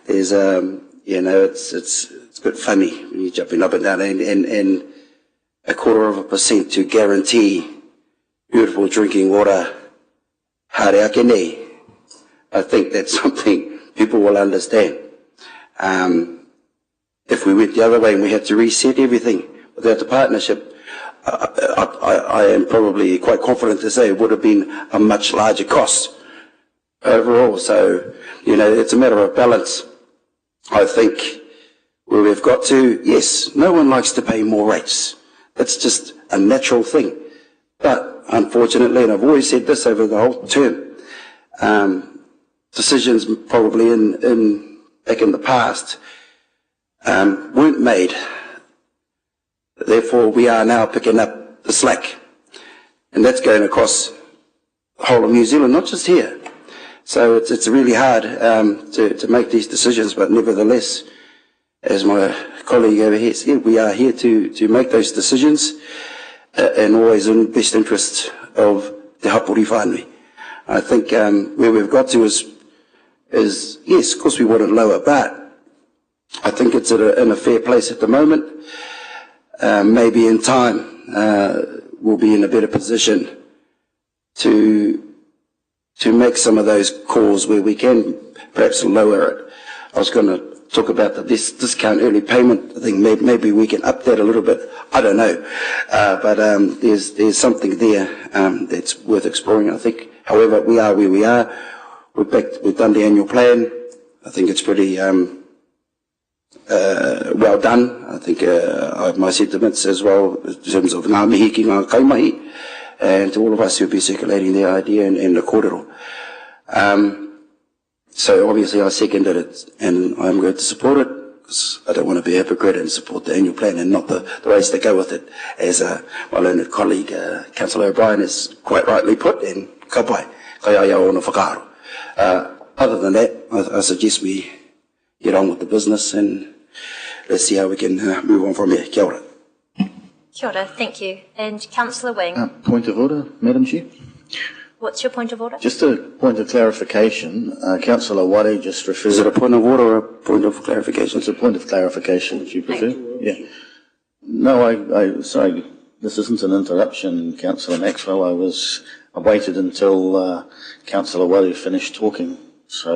There's, it's a bit funny when you're jumping up and down and 0.25% to guarantee beautiful drinking water. Haere ake nei. I think that's something people will understand. If we went the other way and we had to reset everything without the partnership, I am probably quite confident to say it would have been a much larger cost overall. So, it's a matter of balance. I think where we've got to, yes, no one likes to pay more rates. It's just a natural thing. But unfortunately, and I've always said this over the whole term, decisions probably back in the past weren't made. Therefore, we are now picking up the slack. And that's going across the whole of New Zealand, not just here. So it's really hard to make these decisions, but nevertheless, as my colleague over here said, we are here to make those decisions and always in best interest of Te Hapori whānui. I think where we've got to is yes, of course we want it lower, but I think it's in a fair place at the moment. Maybe in time we'll be in a better position to make some of those calls where we can perhaps lower it. I was going to talk about this discount early payment thing. Maybe we can up that a little bit. I don't know, but there's something there that's worth exploring, I think. However, we are where we are. We've done the annual plan. I think it's pretty well done. I think my sentiments as well in terms of ngā mihi ki ngā kaimahi, and to all of us who've been circulating the idea in the kōrero. So obviously I seconded it, and I'm going to support it, because I don't want to be a hypocrite and support the annual plan and not the ways that go with it, as my learned colleague, Councillor O'Brien, has quite rightly put, and ka pai, kai ai au ona whakaaro. Other than that, I suggest we get on with the business and let's see how we can move on from here. Kia ora. Kia ora, thank you. And Councillor Wing, Point of order, Madam Chair. what's your point of order? Just a point of clarification. Councillor Wari just referred... Is it a point of order or a point of clarification? It's a point of clarification, if you prefer. Thank Yeah. No, sorry, this isn't an interruption, Councillor Maxwell. I waited until Councillor Wari finished talking. So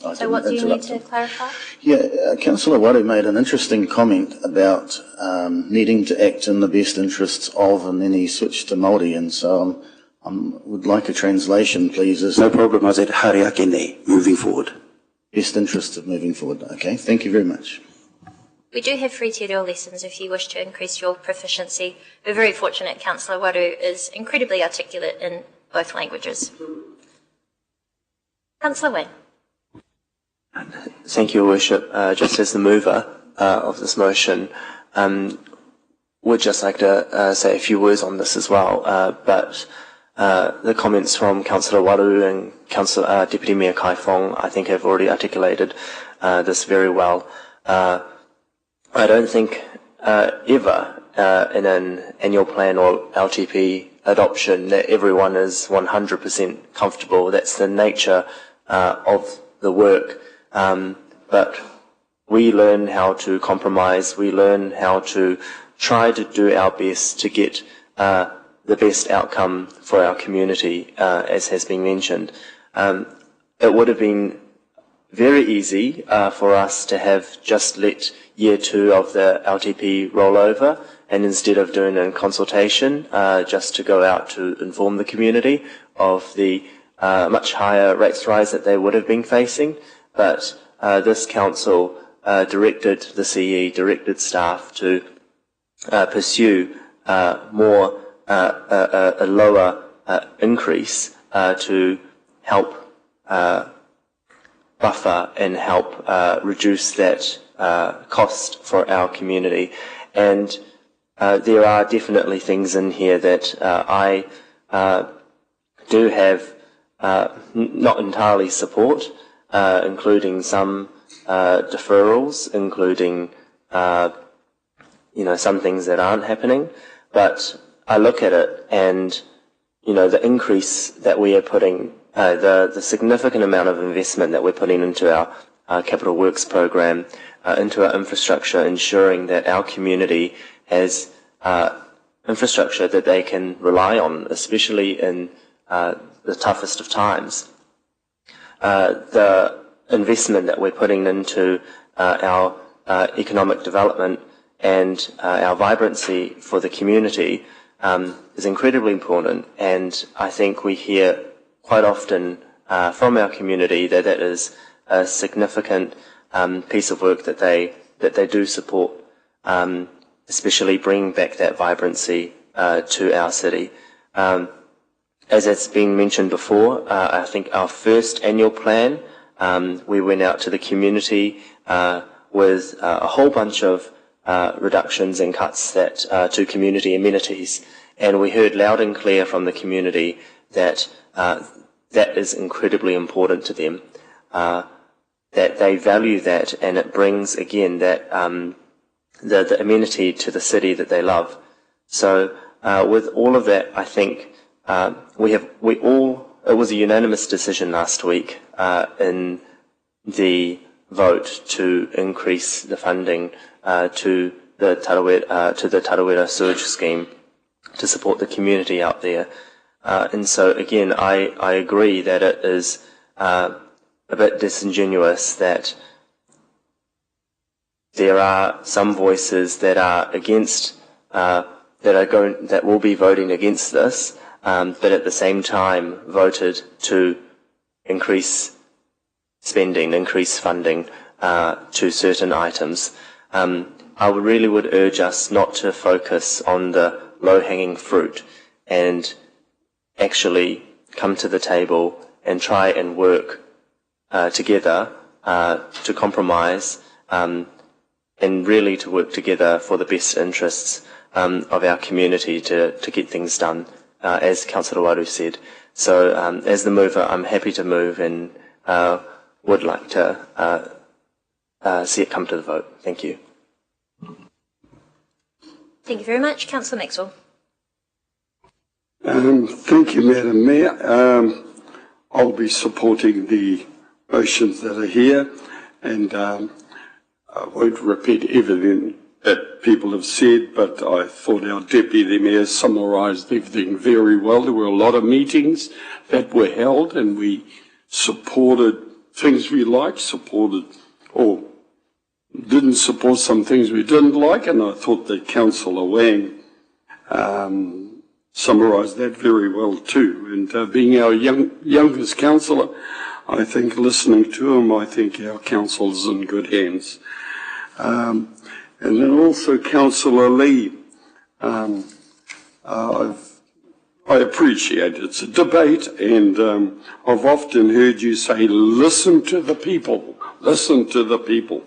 I So what do you need to clarify? Yeah, Councillor Wari made an interesting comment about needing to act in the best interests of, and then he switched to Māori, and so I would like a translation, please. No problem. I said hariake nei, moving forward. Best interests of moving forward. Okay, thank you very much. We do have free te reo lessons if you wish to increase your proficiency. We're very fortunate Councillor Waru is incredibly articulate in both languages. Councillor Wayne. Thank you, Your Worship. Just as the mover of this motion, would just like to say a few words on this as well. But the comments from Councillor Waru and Deputy Mayor Kai Fong, I think, have already articulated this very well. I don't think ever in an annual plan or LTP adoption that everyone is 100% comfortable. That's the nature of the work. But we learn how to compromise. We learn how to try to do our best to get the best outcome for our community, as has been mentioned. It would have been very easy for us to have just let year 2 of the LTP roll over, and instead of doing a consultation, just to go out to inform the community of the much higher rates rise that they would have been facing. But this council directed the CE, directed staff to pursue more a lower increase to help buffer and help reduce that cost for our community. And there are definitely things in here that I do have not entirely support, including some deferrals, including some things that aren't happening. But I look at it and the increase that we are putting, the significant amount of investment that we're putting into our capital works program, into our infrastructure, ensuring that our community has infrastructure that they can rely on, especially in the toughest of times. The investment that we're putting into our economic development and our vibrancy for the community is incredibly important, and I think we hear quite often from our community that that is a significant piece of work that they do support, especially bringing back that vibrancy to our city. As it's been mentioned before, I think our first annual plan, we went out to the community with a whole bunch of reductions and cuts that to community amenities, and we heard loud and clear from the community that that is incredibly important to them, that they value that, and it brings again that the amenity to the city that they love. So with all of that, I think it was a unanimous decision last week in the vote to increase the funding to the Tarawera sewage scheme to support the community out there. And so again, I agree that it is a bit disingenuous that there are some voices that are against, that will be voting against this, but at the same time voted to increase spending, increase funding to certain items. I really would urge us not to focus on the low-hanging fruit and actually come to the table and try and work together to compromise and really to work together for the best interests of our community to get things done, as Councillor Waru said. So as the mover, I'm happy to move and would like to see it come to the vote. Thank you. Thank you very much. Councillor Maxwell. Thank you, Madam Mayor. I'll be supporting the motions that are here, and I won't repeat everything that people have said, but I thought our Deputy Mayor summarised everything very well. There were a lot of meetings that were held, and we supported things we liked, supported or didn't support some things we didn't like, and I thought that Councillor Wang summarised that very well too. And being our youngest councillor, I think listening to him, I think our council is in good hands. And then also Councillor Lee, I appreciate it's a debate, and I've often heard you say, listen to the people, listen to the people.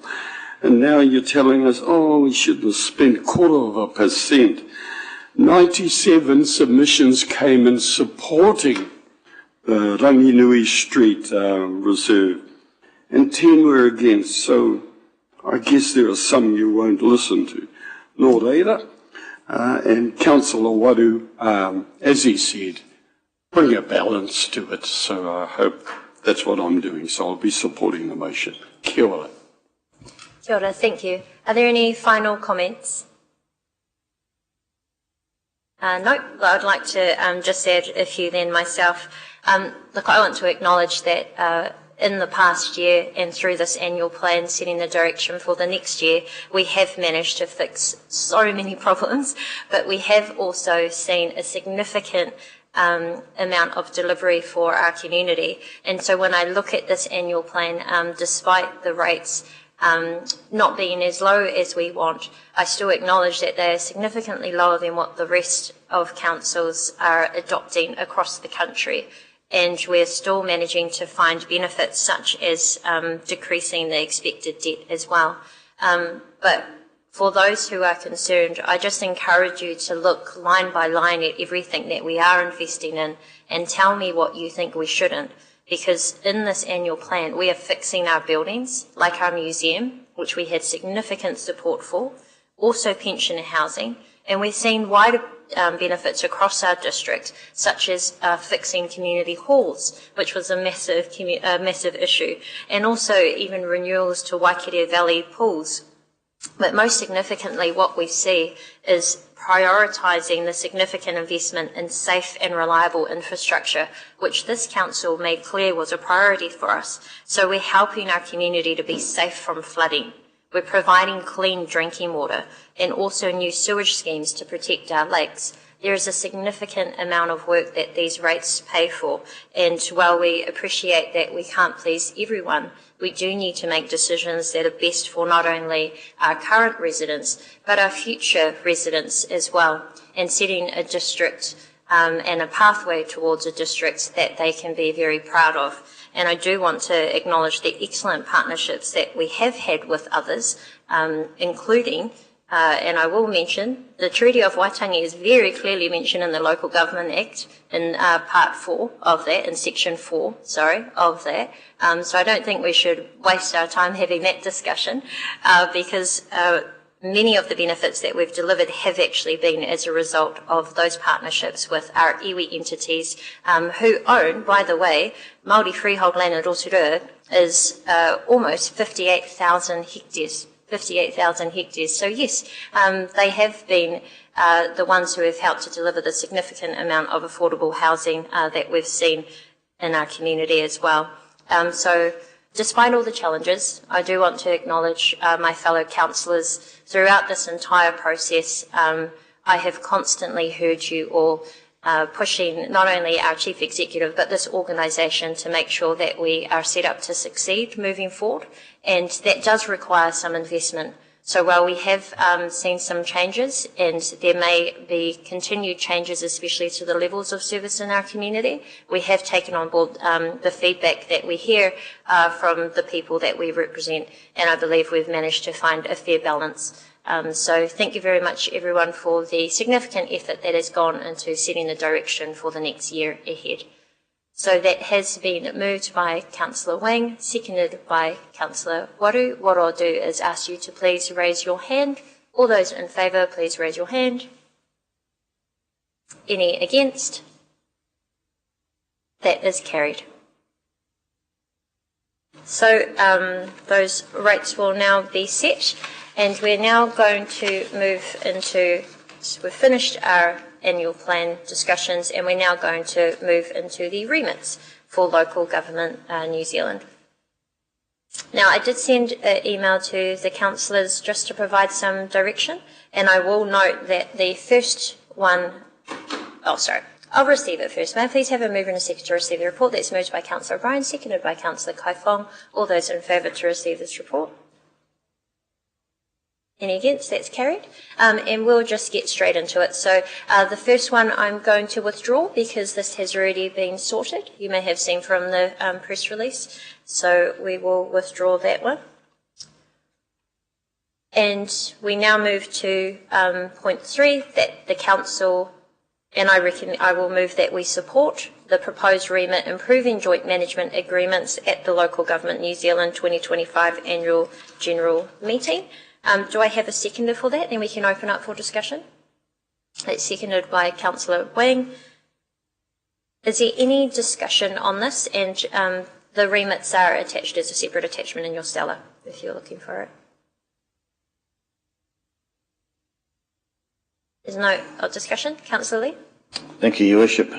And now you're telling us, oh, we shouldn't have spent 0.25%. 97 submissions came in supporting the Ranginui Street Reserve, and 10 were against. So I guess there are some you won't listen to. Nor reira. And Councillor Waru, as he said, bring a balance to it. So I hope that's what I'm doing. So I'll be supporting the motion. Kia ora. Kia ora, thank you. Are there any final comments? No, I'd like to just add a few then myself. Look, I want to acknowledge that in the past year and through this annual plan setting the direction for the next year, we have managed to fix so many problems, but we have also seen a significant amount of delivery for our community. And so when I look at this annual plan, despite the rates not being as low as we want, I still acknowledge that they are significantly lower than what the rest of councils are adopting across the country. And we're still managing to find benefits such as decreasing the expected debt as well. But for those who are concerned, I just encourage you to look line by line at everything that we are investing in and tell me what you think we shouldn't. Because in this annual plan, we are fixing our buildings, like our museum, which we had significant support for, also pensioner housing, and we're seeing wider benefits across our district, such as fixing community halls, which was a massive issue, and also even renewals to Waikaria Valley pools. But most significantly, what we see is prioritising the significant investment in safe and reliable infrastructure, which this council made clear was a priority for us. So we're helping our community to be safe from flooding. We're providing clean drinking water and also new sewage schemes to protect our lakes. There is a significant amount of work that these rates pay for, and while we appreciate that we can't please everyone, we do need to make decisions that are best for not only our current residents, but our future residents as well, and setting a district and a pathway towards a district that they can be very proud of. And I do want to acknowledge the excellent partnerships that we have had with others, including and I will mention, the Treaty of Waitangi is very clearly mentioned in the Local Government Act in Part 4 of that, in Section 4, of that. So I don't think we should waste our time having that discussion because many of the benefits that we've delivered have actually been as a result of those partnerships with our iwi entities who own, by the way, Māori freehold land in Rotorua is almost 58,000 hectares. 58,000 hectares. So yes, they have been the ones who have helped to deliver the significant amount of affordable housing that we've seen in our community as well. So despite all the challenges, I do want to acknowledge my fellow councillors throughout this entire process. I have constantly heard you all pushing not only our chief executive but this organisation to make sure that we are set up to succeed moving forward, and that does require some investment. So while we have seen some changes, and there may be continued changes, especially to the levels of service in our community, we have taken on board the feedback that we hear from the people that we represent, and I believe we've managed to find a fair balance. So thank you very much, everyone, for the significant effort that has gone into setting the direction for the next year ahead. So that has been moved by Councillor Wang, seconded by Councillor Waru. What I'll do is ask you to please raise your hand. All those in favour, please raise your hand. Any against? That is carried. So those rates will now be set, and we're now going to move into, we've finished our annual plan discussions, and we're now going to move into the remits for local government New Zealand. Now, I did send an email to the councillors just to provide some direction, and I will note that the first one, I'll receive it first. May I please have a mover and a second to receive the report? That's moved by Councillor O'Brien, seconded by Councillor Kaifong. All those in favour to receive this report? Any against? That's carried. And we'll just get straight into it. So the first one I'm going to withdraw because this has already been sorted. You may have seen from the press release. So we will withdraw that one. And we now move to point 3, that the council, and I will move that we support the proposed remit improving joint management agreements at the Local Government New Zealand 2025 Annual General Meeting. Do I have a seconder for that? Then we can open up for discussion. It's seconded by Councillor Wang. Is there any discussion on this? And the remits are attached as a separate attachment in your stellar, if you're looking for it. There's no discussion. Councillor Lee? Thank you, Your Worship.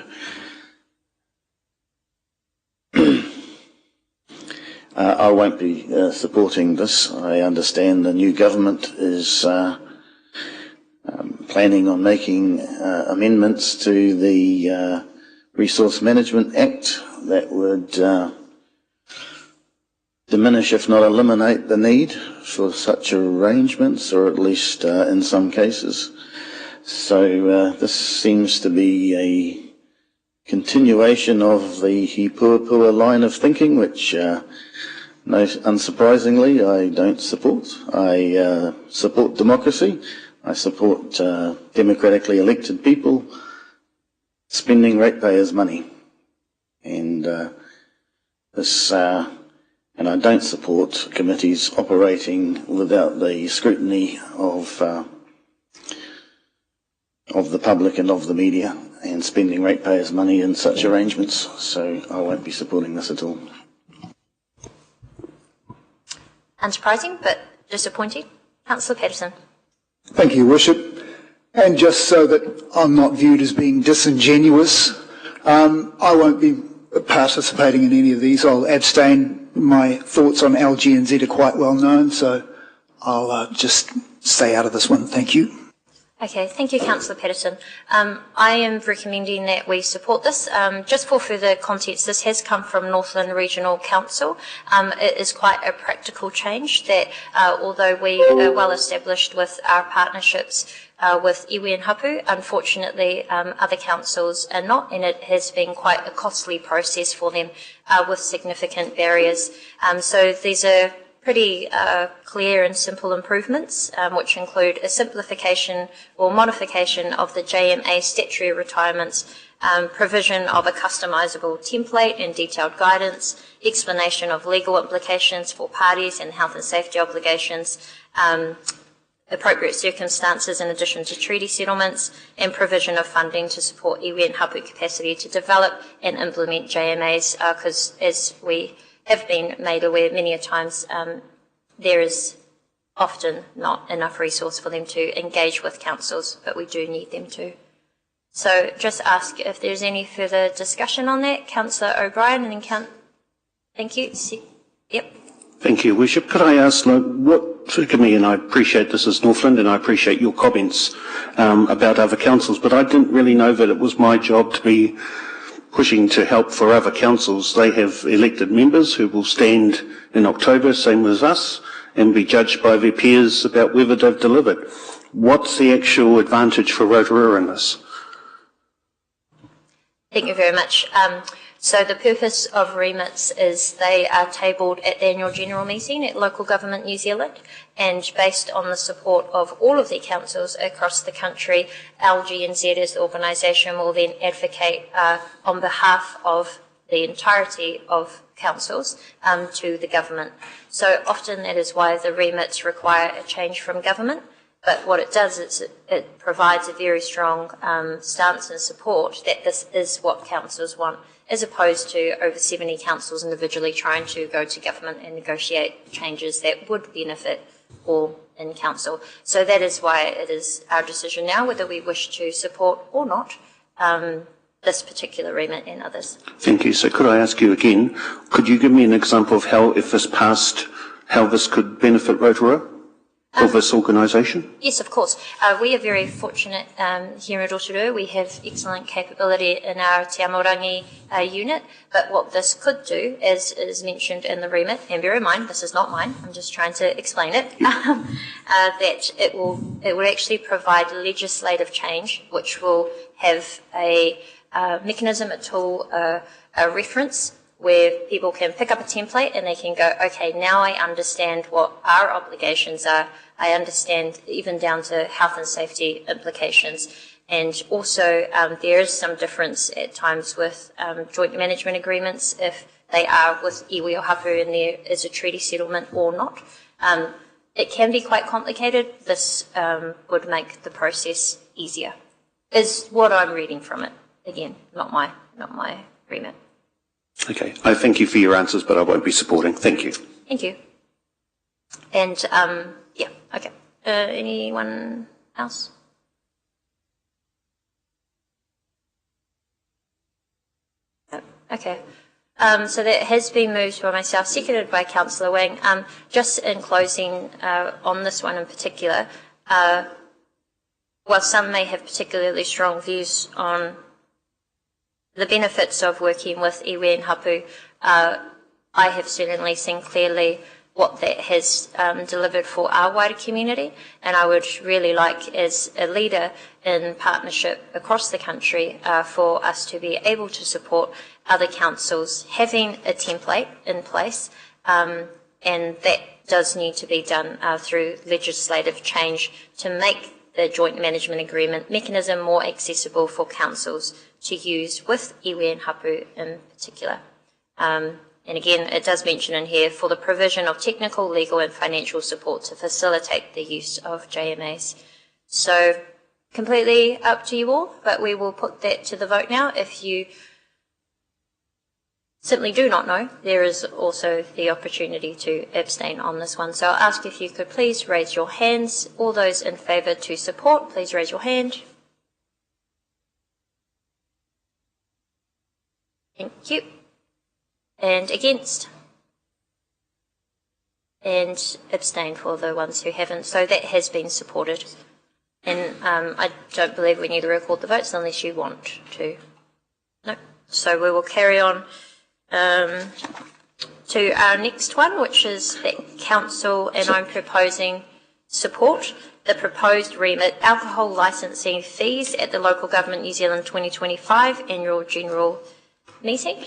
I won't be supporting this. I understand the new government is planning on making amendments to the Resource Management Act that would diminish, if not eliminate, the need for such arrangements, or at least in some cases. So this seems to be a continuation of the Hipua line of thinking, which unsurprisingly, I don't support. I support democracy. I support democratically elected people spending ratepayers' money, and and I don't support committees operating without the scrutiny of the public and of the media, and spending ratepayers' money in such arrangements. So I won't be supporting this at all. Unsurprising, but disappointing. Councillor Patterson. Thank you, Worship. And just so that I'm not viewed as being disingenuous, I won't be participating in any of these. I'll abstain. My thoughts on LG&Z are quite well known, so I'll just stay out of this one. Thank you. Okay, thank you, Councillor Patterson. I am recommending that we support this. Just for further context, this has come from Northland Regional Council. It is quite a practical change that although we are well established with our partnerships with iwi and hapu, unfortunately other councils are not, and it has been quite a costly process for them with significant barriers. So these are pretty clear and simple improvements, which include a simplification or modification of the JMA statutory retirements, provision of a customisable template and detailed guidance, explanation of legal implications for parties and health and safety obligations, appropriate circumstances in addition to treaty settlements, and provision of funding to support iwi and hapu capacity to develop and implement JMAs, because as we have been made aware many a times, there is often not enough resource for them to engage with councils, but we do need them to. So just ask if there's any further discussion on that. Councillor O'Brien, and then thank you. Yep. Thank you, Worship. Could I ask, forgive me, and I appreciate this is Northland, and I appreciate your comments about other councils, but I didn't really know that it was my job to be pushing to help for other councils. They have elected members who will stand in October, same as us, and be judged by their peers about whether they've delivered. What's the actual advantage for Rotorua in this? Thank you very much. So the purpose of remits is they are tabled at the annual general meeting at Local Government New Zealand, and based on the support of all of the councils across the country, LGNZ as the organisation will then advocate on behalf of the entirety of councils to the government. So often that is why the remits require a change from government. But what it does is it provides a very strong stance and support that this is what councils want, as opposed to over 70 councils individually trying to go to government and negotiate changes that would benefit all in council. So that is why it is our decision now whether we wish to support or not this particular remit and others. Thank you. So could I ask you again, could you give me an example of how, if this passed, how this could benefit Rotorua? Of this organisation? Yes, of course. We are very fortunate here in Rotorua. We have excellent capability in our Te Amorangi unit, but what this could do, as is mentioned in the remit, and bear in mind, this is not mine, I'm just trying to explain it, that it will actually provide legislative change, which will have a mechanism, a tool, a reference, where people can pick up a template and they can go, okay, now I understand what our obligations are. I understand even down to health and safety implications. And also there is some difference at times with joint management agreements if they are with iwi o hapu and there is a treaty settlement or not. It can be quite complicated. This would make the process easier, is what I'm reading from it. Again, not my remit. Okay, I thank you for your answers, but I won't be supporting. Thank you. Thank you. And, yeah, okay. Anyone else? Okay. So that has been moved by myself, seconded by Councillor Wang. Just in closing on this one in particular, while some may have particularly strong views on the benefits of working with iwi and hapu, I have certainly seen clearly what that has delivered for our wider community, and I would really like, as a leader in partnership across the country, for us to be able to support other councils having a template in place, and that does need to be done through legislative change to make the joint management agreement mechanism more accessible for councils to use with iwi and hapu in particular. And again, it does mention in here for the provision of technical, legal and financial support to facilitate the use of JMAs. So completely up to you all, but we will put that to the vote now. If you simply do not know, there is also the opportunity to abstain on this one. So I'll ask if you could please raise your hands. All those in favour to support, please raise your hand. Thank you. And against? And abstain for the ones who haven't. So that has been supported. And I don't believe we need to record the votes unless you want to. No. So we will carry on to our next one, which is that council, and I'm proposing support the proposed remit alcohol licensing fees at the Local Government New Zealand 2025 Annual General Meeting.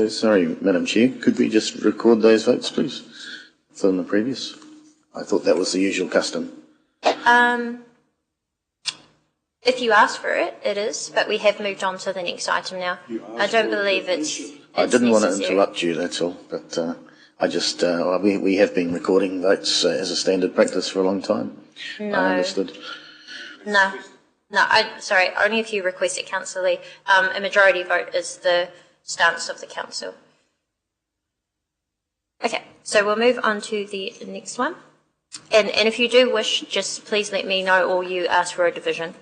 Sorry, Madam Chair, could we just record those votes, please, from the previous? I thought that was the usual custom. If you ask for it, it is, but we have moved on to the next item now. I don't believe it's I didn't want to necessary. interrupt you, that's all, but I just, we have been recording votes as a standard practice for a long time. No. I understood. No, sorry, only if you request it, Councillor Lee. A majority vote is the stance of the council. Okay, so we'll move on to the next one. And if you do wish, just please let me know, or you ask for a division.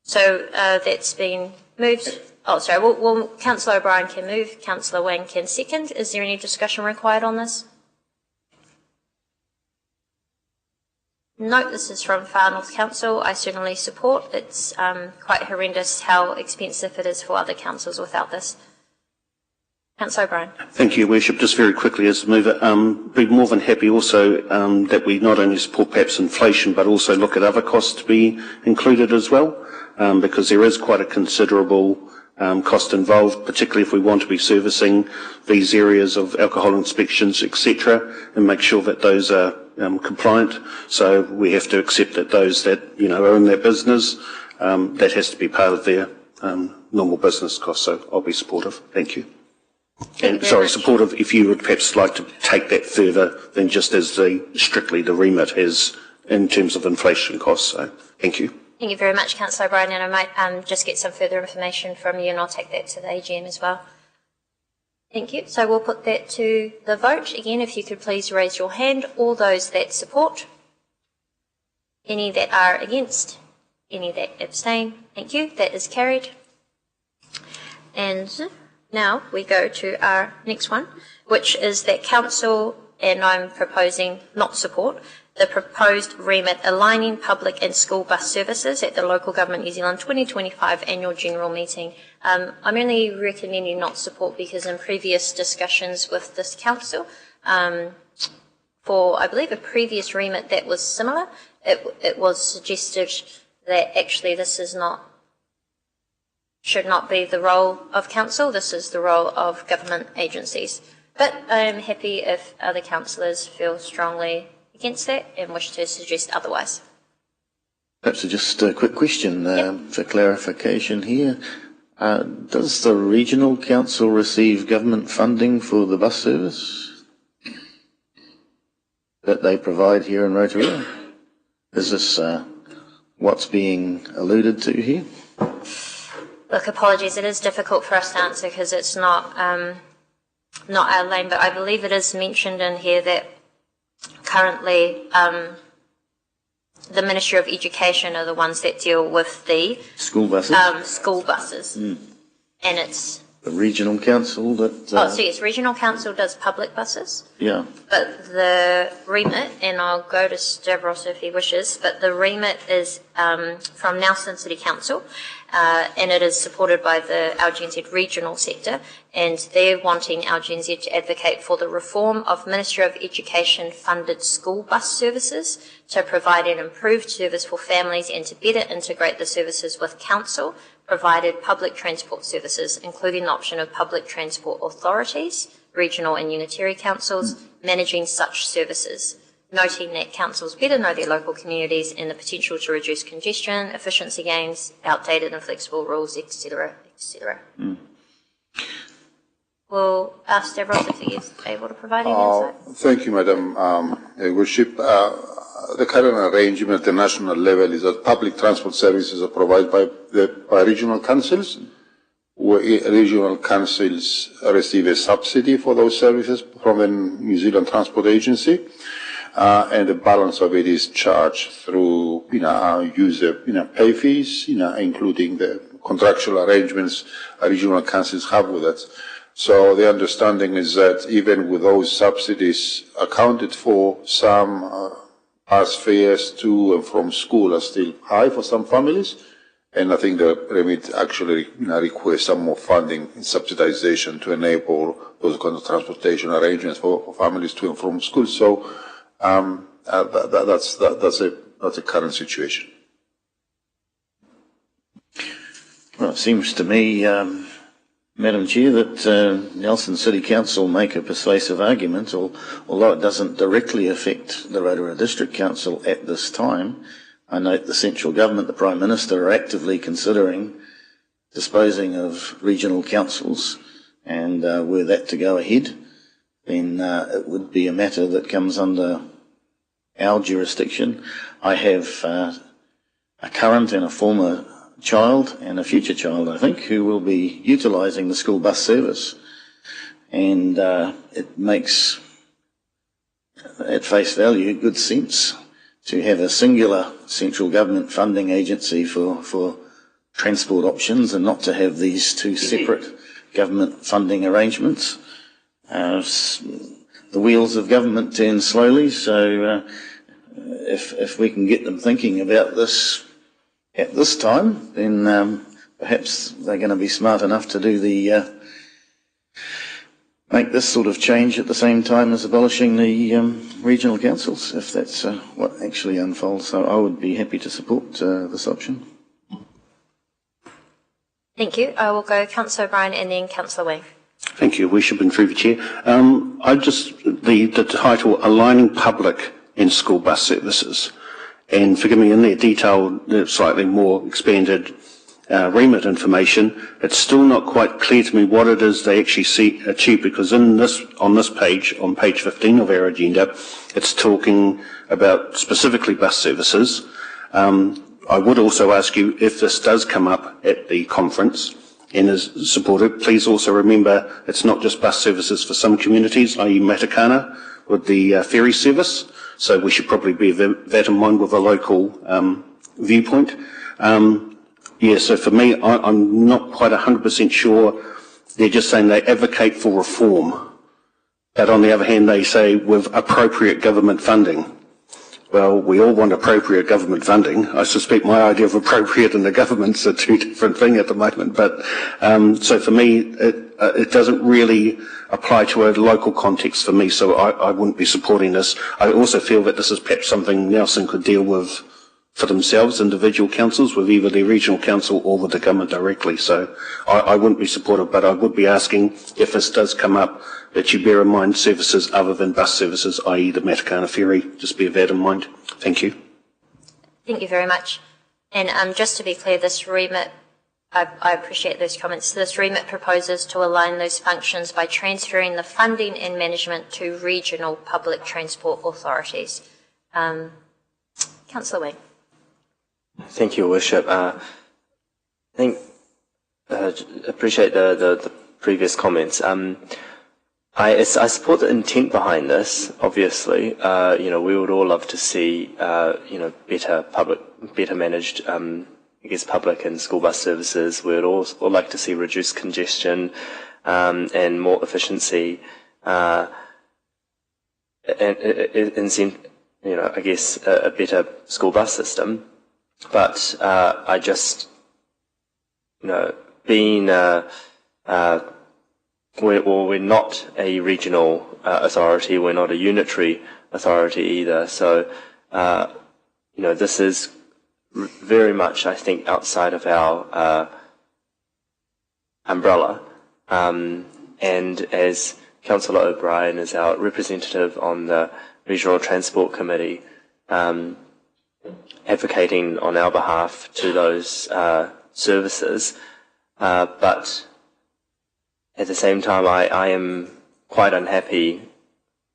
So that's been moved. Oh, sorry, well, Councillor O'Brien can move, Councillor Wang can second. Is there any discussion required on this? Note this is from Far North Council. I certainly support. It's quite horrendous how expensive it is for other councils without this. Councillor O'Brien. Thank you, Your Worship. Just very quickly as the mover, be more than happy also that we not only support perhaps inflation but also look at other costs to be included as well, because there is quite a considerable cost involved, particularly if we want to be servicing these areas of alcohol inspections, etc., and make sure that those are compliant. So we have to accept that those that are in that business, that has to be part of their normal business costs. So I'll be supportive. Thank you. And sorry, supportive if you would perhaps like to take that further than just as strictly the remit has in terms of inflation costs. So thank you. Thank you very much, Councillor O'Brien, and I might just get some further information from you and I'll take that to the AGM as well. Thank you. So we'll put that to the vote. Again, if you could please raise your hand. All those that support. Any that are against. Any that abstain. Thank you. That is carried. And now we go to our next one, which is that Council, and I'm proposing not support, the proposed remit aligning public and school bus services at the Local Government New Zealand 2025 Annual General Meeting. I'm only recommending not support because in previous discussions with this Council, for I believe a previous remit that was similar, it was suggested that actually this is should not be the role of Council, this is the role of government agencies. But I am happy if other councillors feel strongly against that and wish to suggest otherwise. Perhaps just a quick question for clarification here. Does the regional council receive government funding for the bus service that they provide here in Rotorua? Is this what's being alluded to here? Look, apologies, it is difficult for us to answer because it's not our lane, but I believe it is mentioned in here that currently the Ministry of Education are the ones that deal with the school buses. And it's the regional council that so yes, regional council does public buses, but the remit, and I'll go to Stavros if he wishes, but the remit is from Nelson City Council, and it is supported by the LGNZ regional sector, and they're wanting LGNZ to advocate for the reform of Ministry of Education funded school bus services to provide an improved service for families and to better integrate the services with council provided public transport services, including the option of public transport authorities, regional and unitary councils, managing such services, noting that councils better know their local communities and the potential to reduce congestion, efficiency gains, outdated and flexible rules, etc., etc. We'll ask Stavros if he is able to provide any insight. Thank you, Madam Worship. The current arrangement at the national level is that public transport services are provided by regional councils, where regional councils receive a subsidy for those services from the New Zealand Transport Agency, and the balance of it is charged through user pay fees, including the contractual arrangements regional councils have with it. So the understanding is that even with those subsidies accounted for, some bus fares to and from school are still high for some families, and I think the remit actually requires some more funding and subsidization to enable those kind of transportation arrangements for families to and from school. So that's a current situation. Well, it seems to me, Madam Chair, that Nelson City Council make a persuasive argument, although it doesn't directly affect the Rotorua District Council at this time. I note the central government, the Prime Minister, are actively considering disposing of regional councils, and were that to go ahead, then it would be a matter that comes under our jurisdiction. I have a current and a former child and a future child, I think, who will be utilising the school bus service, and it makes, at face value, good sense to have a singular central government funding agency for transport options and not to have these two separate government funding arrangements. The wheels of government turn slowly, so if we can get them thinking about this at this time, then perhaps they're going to be smart enough to do the make this sort of change at the same time as abolishing the regional councils, if that's what actually unfolds. So I would be happy to support this option. Thank you. I will go Councillor O'Brien and then Councillor Wang. Thank you, Worship, and through the Chair. The title, Aligning Public and School Bus Services, and forgive me, in their detailed, slightly more expanded remit information, it's still not quite clear to me what it is they actually achieve, because on this page, on page 15 of our agenda, it's talking about specifically bus services. I would also ask you, if this does come up at the conference and is supported, please also remember it's not just bus services for some communities, i.e. Matakana, with the ferry service, so we should probably bear that in mind with a local viewpoint. So for me, I'm not quite 100% sure. They're just saying they advocate for reform, but on the other hand, they say with appropriate government funding. Well, we all want appropriate government funding. I suspect my idea of appropriate and the government's a two different thing at the moment. But so for me, it doesn't really apply to a local context for me, so I wouldn't be supporting this. I also feel that this is perhaps something Nelson could deal with for themselves, individual councils, with either the regional council or with the government directly. So I wouldn't be supportive, but I would be asking, if this does come up, that you bear in mind services other than bus services, i.e. the Matakana ferry. Just bear that in mind. Thank you. Thank you very much. And just to be clear, this remit, I appreciate those comments. This remit proposes to align those functions by transferring the funding and management to regional public transport authorities. Councillor Wang. Thank you, Worship. I think appreciate the previous comments. I support the intent behind this. Obviously, we would all love to see better managed, public and school bus services. We would all like to see reduced congestion and more efficiency, and a better school bus system. But I just, being we're not a regional authority. We're not a unitary authority either. So, this is very much, I think, outside of our umbrella. And as Councillor O'Brien is our representative on the Regional Transport Committee, advocating on our behalf to those services, but at the same time, I am quite unhappy,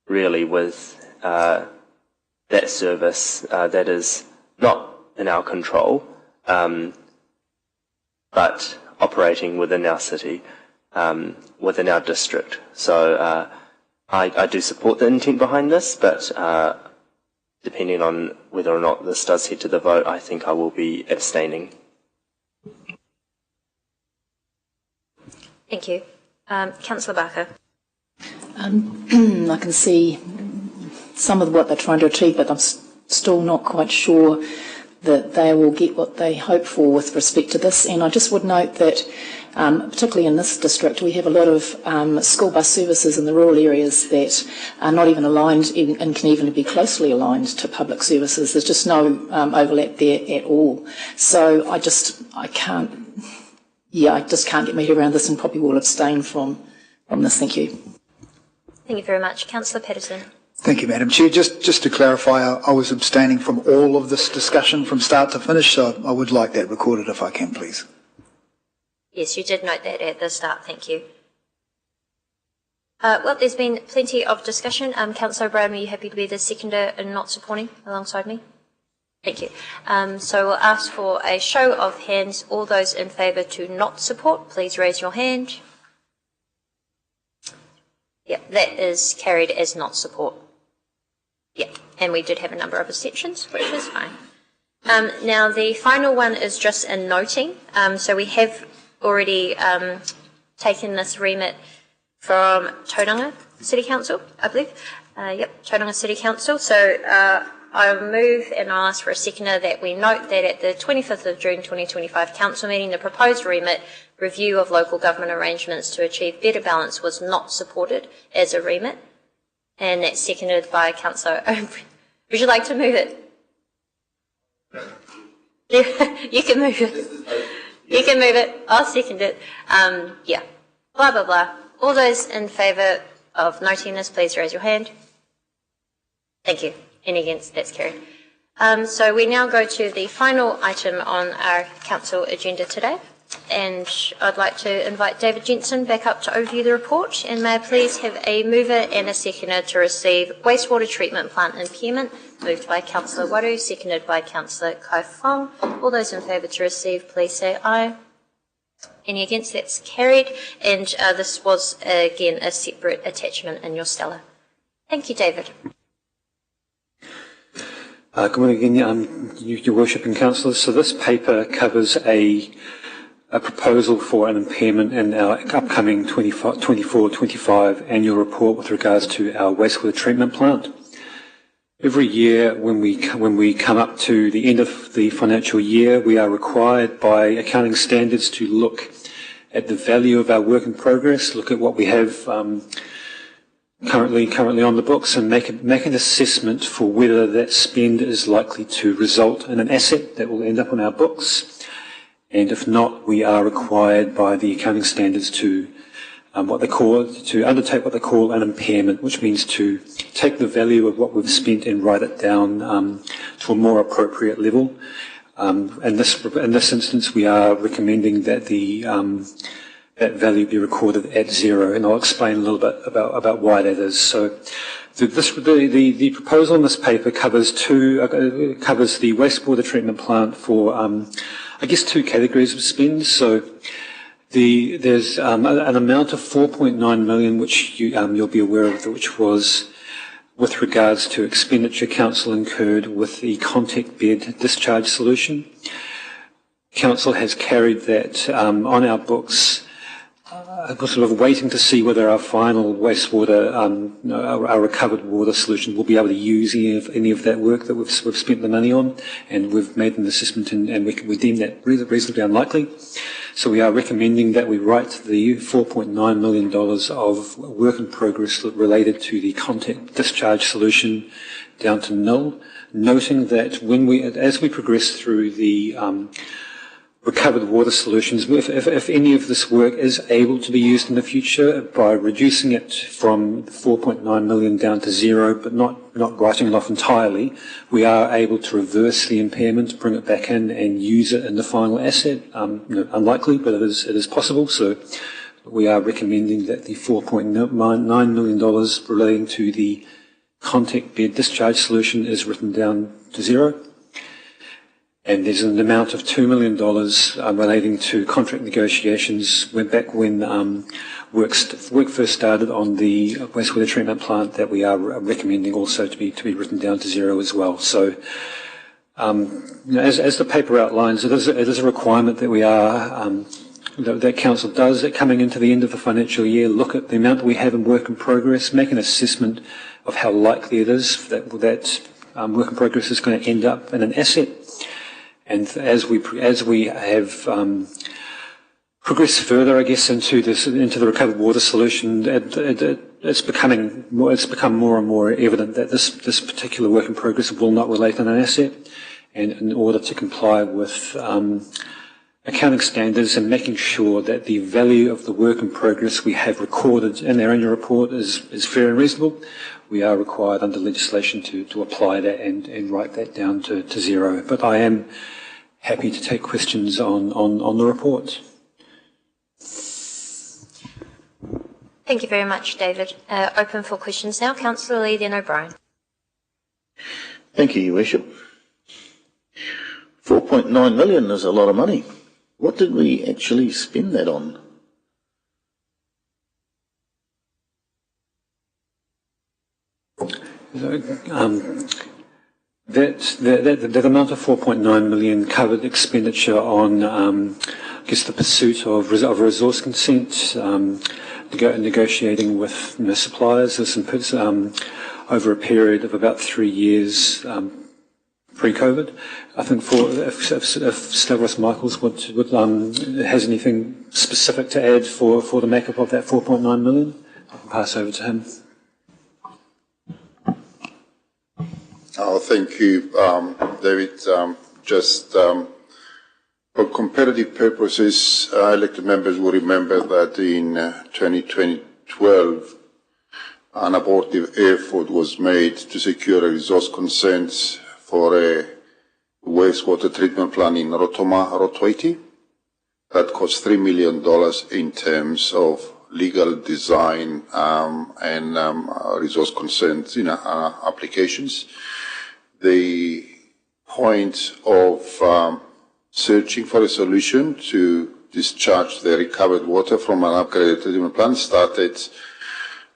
really, with that service that is not in our control, but operating within our city, within our district. So I do support the intent behind this, but depending on whether or not this does head to the vote, I think I will be abstaining. Thank you. Councillor Barker. I can see some of what they're trying to achieve, but I'm still not quite sure that they will get what they hope for with respect to this. And I just would note that, particularly in this district, we have a lot of school bus services in the rural areas that are not even aligned and can even be closely aligned to public services. There's just no overlap there at all. So I just can't get my head around this and probably will abstain from this. Thank you. Thank you very much. Councillor Patterson. Thank you, Madam Chair. Just to clarify, I was abstaining from all of this discussion from start to finish, so I would like that recorded if I can, please. Yes, you did note that at the start. Thank you. Well, there's been plenty of discussion. Councillor O'Brien, are you happy to be the seconder and not supporting alongside me? Thank you. So we'll ask for a show of hands. All those in favour to not support, please raise your hand. Yep, that is carried as not support. Yep, and we did have a number of abstentions, which is fine. Now, the final one is just a noting. So we have already taken this remit from Tauranga City Council, I believe. Tauranga City Council. So I move and I'll ask for a seconder that we note that at the 25th of June 2025 Council meeting, the proposed remit review of local government arrangements to achieve better balance was not supported as a remit. And that's seconded by Councillor O'Brien. Would you like to move it? You can move it. You can move it. I'll second it. Yeah. Blah, blah, blah. All those in favour of noting this, please raise your hand. Thank you. Any against? That's carried. So we now go to the final item on our council agenda today. And I'd like to invite David Jensen back up to overview the report. And may I please have a mover and a seconder to receive wastewater treatment plant impairment, moved by Councillor Waru, seconded by Councillor Kai Fong. All those in favour to receive, please say aye. Any against? That's carried. And this was, again, a separate attachment in your stellar. Thank you, David. Good morning again, Your Worship and Councillors. So this paper covers a proposal for an impairment in our upcoming 24-25 annual report with regards to our wastewater treatment plant. Every year when we come up to the end of the financial year, we are required by accounting standards to look at the value of our work in progress, look at what we have currently on the books, and make an assessment for whether that spend is likely to result in an asset that will end up on our books. And if not, we are required by the accounting standards to undertake what they call an impairment, which means to take the value of what we've spent and write it down to a more appropriate level. In this instance, we are recommending that that value be recorded at zero, and I'll explain a little bit about why that is. So, the proposal in this paper covers the wastewater treatment plant for I guess two categories of spend. So there's an amount of 4.9 million, which you'll be aware of, which was with regards to expenditure council incurred with the contact bed discharge solution. Council has carried that on our books. We're sort of waiting to see whether our final wastewater, our recovered water solution will be able to use any of that work that we've spent the money on, and we've made an assessment and we deem that reasonably unlikely. So we are recommending that we write the $4.9 million of work in progress related to the contact discharge solution down to nil, noting that as we progress through the recovered water solutions, if any of this work is able to be used in the future, by reducing it from 4.9 million down to zero, but not writing it off entirely, we are able to reverse the impairment, bring it back in and use it in the final asset. Unlikely, but it is possible. So we are recommending that the $4.9 million relating to the contact bed discharge solution is written down to zero. And there's an amount of $2 million relating to contract negotiations back when work first started on the wastewater treatment plant, that we are recommending also to be written down to zero as well. So, as the paper outlines, it is a requirement that we are that council does at coming into the end of the financial year, look at the amount that we have in work in progress, make an assessment of how likely it is that work in progress is going to end up in an asset. And as we have progressed further, I guess, into the recovered water solution, it's become more and more evident that this particular work in progress will not relate in an asset. And in order to comply with accounting standards and making sure that the value of the work in progress we have recorded in our annual report is fair and reasonable, we are required under legislation to apply that and write that down to zero. But I am happy to take questions on the report. Thank you very much, David. Open for questions now. Councillor Lee, then O'Brien. Thank you, Your Worship. 4.9 million is a lot of money. What did we actually spend that on? That amount of 4.9 million covered expenditure on, I guess, the pursuit of resource consent, negotiating with suppliers. There's some over a period of about 3 years, pre-COVID. I think if Stavros Michaels has anything specific to add for the makeup of that 4.9 million, I can pass over to him. Oh, thank you, David. For comparative purposes, elected members will remember that in 2012, an abortive effort was made to secure a resource consent for a wastewater treatment plant in Rotorua. That cost $3 million in terms of legal design and resource consent applications. The point of searching for a solution to discharge the recovered water from an upgraded treatment plant started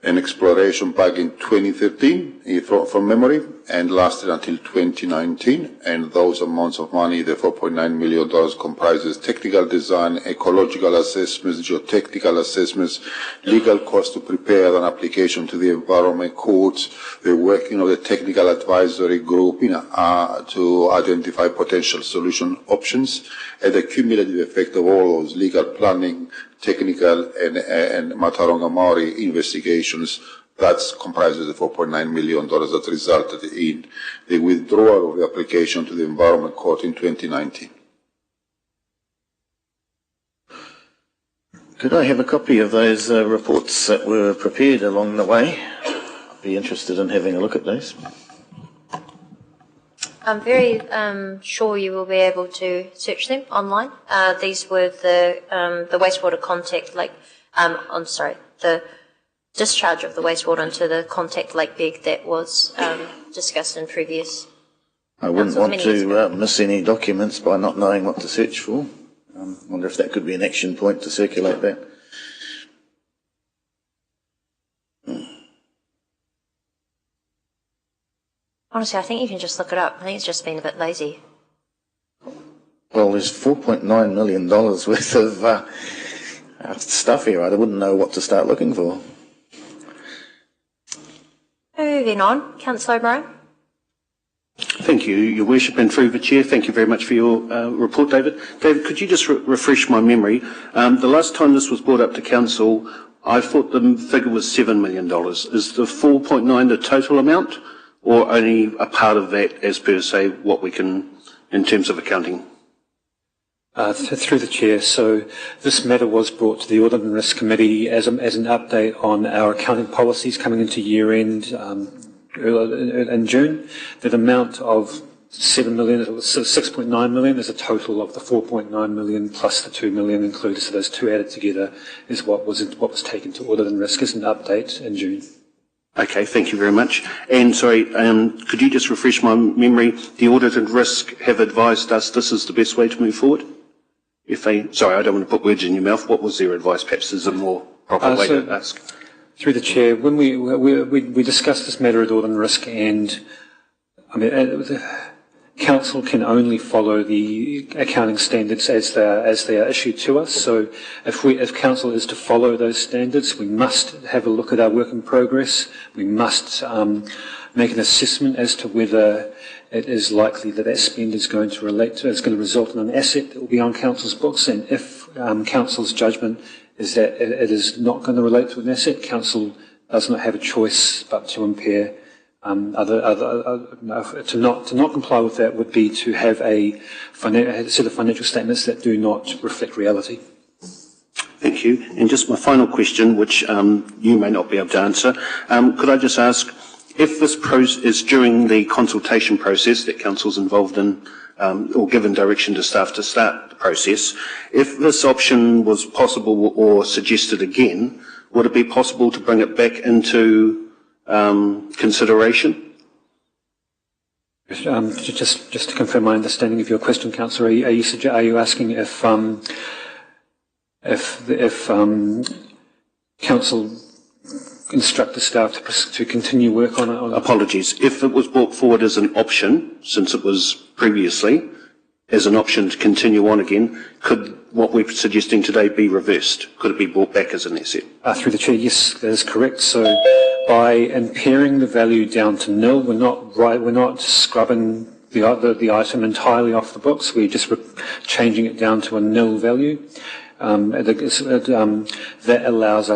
an exploration back in 2013, from memory, and lasted until 2019. And those amounts of money, the $4.9 million, comprises technical design, ecological assessments, geotechnical assessments, legal costs to prepare an application to the Environment Court, the working of the technical advisory group to identify potential solution options, and the cumulative effect of all those legal planning, technical and Mataronga Maori investigations. That comprises the $4.9 million that resulted in the withdrawal of the application to the Environment Court in 2019. Could I have a copy of those reports that were prepared along the way? I'd be interested in having a look at those. I'm very sure you will be able to search them online. These were the wastewater contact lake. The discharge of the wastewater into the contact lake bed that was discussed in previous. I wouldn't want to miss any documents by not knowing what to search for. I wonder if that could be an action point to circulate that. Honestly, I think you can just look it up. I think it's just been a bit lazy. Well, there's $4.9 million worth of stuff here. I wouldn't know what to start looking for. Moving on, Councillor O'Brien. Thank you, Your Worship, and through the Chair, thank you very much for your report, David. David, could you just refresh my memory? The last time this was brought up to Council, I thought the figure was $7 million. Is the 4.9 the total amount, or only a part of that as per, say, what we can, in terms of accounting? Through the Chair, so this matter was brought to the Audit and Risk Committee as an update on our accounting policies coming into year end in June. The amount of $7 million, it was 6.9 million, is a total of the 4.9 million plus the 2 million included. So those two added together is what was taken to Audit and Risk as an update in June. Okay, thank you very much. And sorry, could you just refresh my memory? The Audit and Risk have advised us this is the best way to move forward? Sorry, I don't want to put words in your mouth. What was their advice? Perhaps there's a more proper way to ask. Through the Chair, when we discussed this matter at Audit and Risk, and Council can only follow the accounting standards as they are issued to us. So if Council is to follow those standards, we must have a look at our work in progress. We must make an assessment as to whether it is likely that spend is going to result in an asset that will be on Council's books, and if Council's judgment is that it is not going to relate to an asset, Council does not have a choice but to impair. To not comply with that would be to have a set of financial statements that do not reflect reality. Thank you. And just my final question, which you may not be able to answer, could I just ask, if this is during the consultation process that Council's involved in, or given direction to staff to start the process, if this option was possible or suggested again, would it be possible to bring it back into consideration? Just to confirm my understanding of your question, Councillor, are you asking if Council instruct the staff to continue work on it? Apologies. If it was brought forward as an option, since it was previously, as an option to continue on again, could what we're suggesting today be reversed? Could it be brought back as an asset? Through the Chair, yes, that is correct. So by impairing the value down to nil, we're not scrubbing the item entirely off the books. We're just changing it down to a nil value. That allows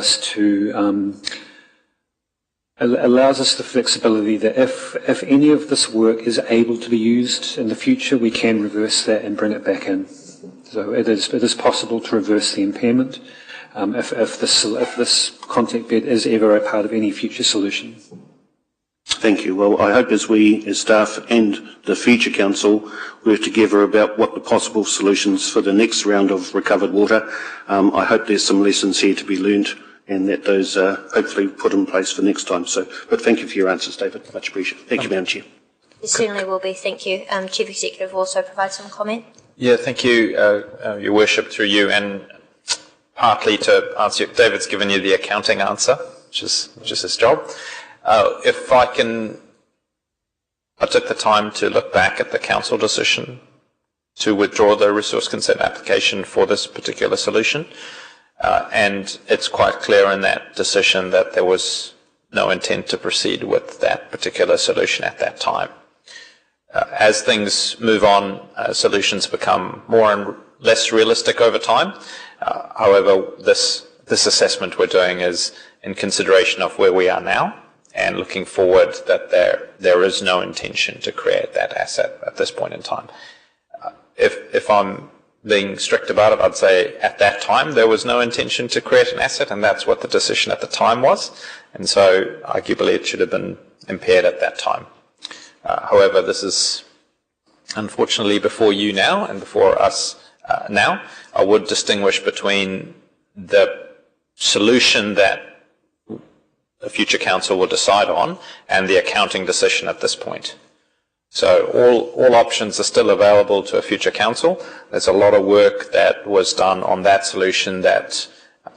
us the flexibility that if any of this work is able to be used in the future, we can reverse that and bring it back in. So it is possible to reverse the impairment if this contact bed is ever a part of any future solution. Thank you. Well, I hope as we, as staff and the future council, work together about what the possible solutions for the next round of recovered water, I hope there's some lessons here to be learned and that those are hopefully put in place for next time. But thank you for your answers, David. Much appreciated. Thank you, Madam Chair. There certainly will be. Thank you. Chief Executive will also provide some comment. Yeah, thank you, Your Worship, through you, and partly to answer, David's given you the accounting answer, which is his job. If I took the time to look back at the council decision to withdraw the resource consent application for this particular solution, and it's quite clear in that decision that there was no intent to proceed with that particular solution at that time. As things move on, solutions become more and less realistic over time. However, this assessment we're doing is in consideration of where we are now and looking forward that there is no intention to create that asset at this point in time. If I'm being strict about it, I'd say at that time there was no intention to create an asset, and that's what the decision at the time was. And so arguably it should have been impaired at that time. However, this is unfortunately before you now and before us now. I would distinguish between the solution that the future council will decide on and the accounting decision at this point. So all options are still available to a future council. There's a lot of work that was done on that solution that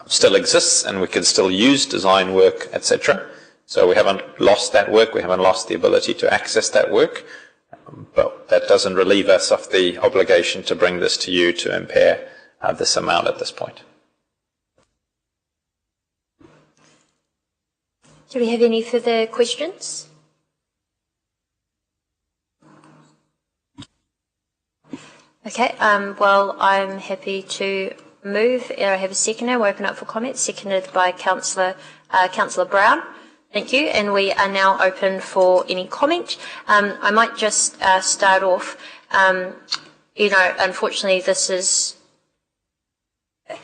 still exists, and we can still use design work, etc. So we haven't lost that work, we haven't lost the ability to access that work, but that doesn't relieve us of the obligation to bring this to you to impair this amount at this point. Do we have any further questions? Okay, well, I'm happy to move. I have a seconder. We'll open up for comments, seconded by Councillor Brown. Thank you, and we are now open for any comment. I might just start off, unfortunately this is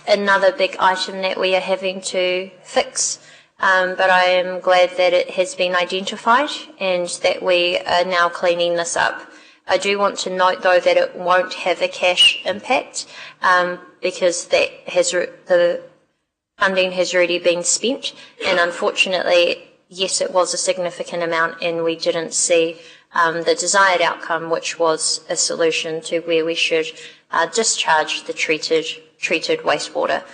another big item that we are having to fix, but I am glad that it has been identified and that we are now cleaning this up. I do want to note, though, that it won't have a cash impact because the funding has already been spent, and unfortunately, yes, it was a significant amount, and we didn't see the desired outcome, which was a solution to where we should discharge the treated wastewater.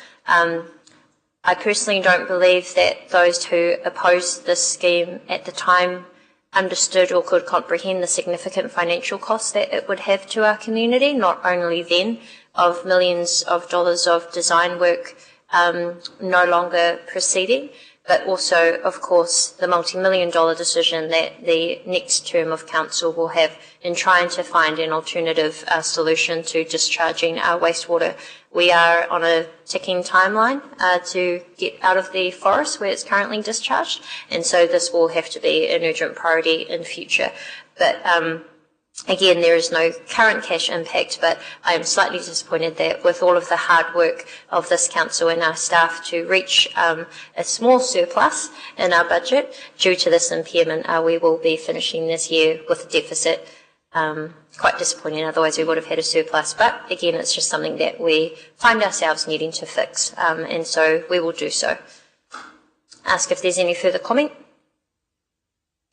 I personally don't believe that those who opposed this scheme at the time understood or could comprehend the significant financial costs that it would have to our community, not only then of millions of dollars of design work no longer proceeding, but also, of course, the multi-million-dollar decision that the next term of council will have in trying to find an alternative solution to discharging our wastewater. We are on a ticking timeline to get out of the forest where it's currently discharged, and so this will have to be an urgent priority in future. But again, there is no current cash impact, but I am slightly disappointed that with all of the hard work of this council and our staff to reach a small surplus in our budget, due to this impairment, we will be finishing this year with a deficit. Quite disappointing, otherwise we would have had a surplus. But again, it's just something that we find ourselves needing to fix, and so we will do so. Ask if there's any further comment.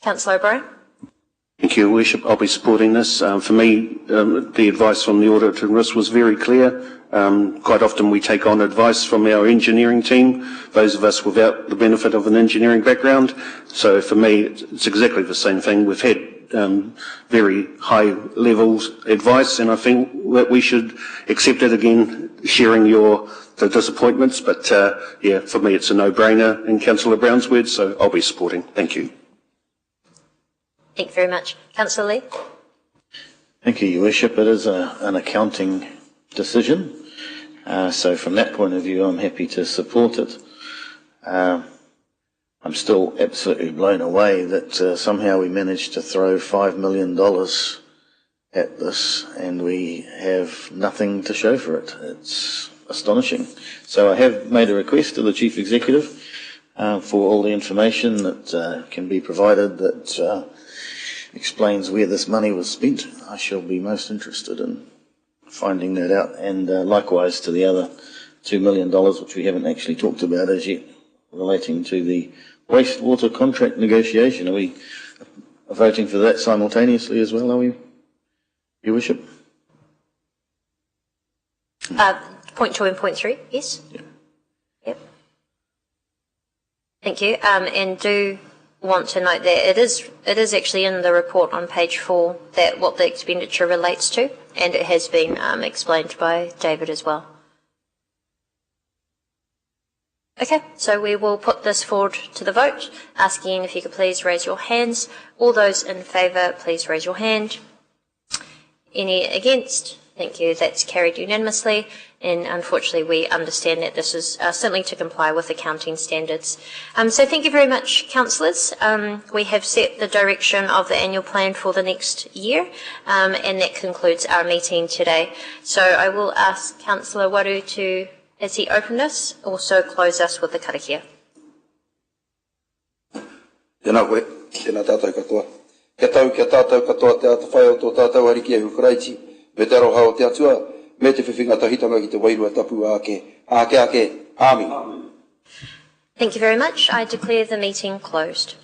Councillor O'Brien. Thank you, Worship. I'll be supporting this. For me, the advice from the Auditor and Risk was very clear. Quite often we take on advice from our engineering team, those of us without the benefit of an engineering background. So for me, it's exactly the same thing. We've had very high levels advice, and I think that we should accept it again, sharing the disappointments. But yeah, for me, it's a no-brainer in Councillor Brown's words, so I'll be supporting. Thank you. Thank you very much. Councillor Lee. Thank you, Your Worship. It is an accounting decision. So from that point of view, I'm happy to support it. I'm still absolutely blown away that somehow we managed to throw $5 million at this and we have nothing to show for it. It's astonishing. So I have made a request to the Chief Executive for all the information that can be provided that explains where this money was spent. I shall be most interested in finding that out, and likewise to the other $2 million, which we haven't actually talked about as yet, relating to the wastewater contract negotiation. Are we voting for that simultaneously as well, are we, Your Worship? Point 2 and point 3, yes? Yeah. Yep. Thank you. And do want to note that it is actually in the report on page 4 that what the expenditure relates to, and it has been explained by David as well. Okay, so we will put this forward to the vote, asking if you could please raise your hands. All those in favour, please raise your hand. Any against? Thank you. That's carried unanimously. And unfortunately, we understand that this is simply to comply with accounting standards. So thank you very much, councillors. We have set the direction of the annual plan for the next year, and that concludes our meeting today. So I will ask Councillor Waru to, as he opened us, also close us with the karakia. Tēnā koe, tēnā tātou katoa. Kia tātou katoa te ata whai o tō tātou ariki e hukuraiti, me te aroha o te atua, me te whiwhinga tahitanga ki te wairua tapu ake, ake, āmi. Thank you very much. I declare the meeting closed.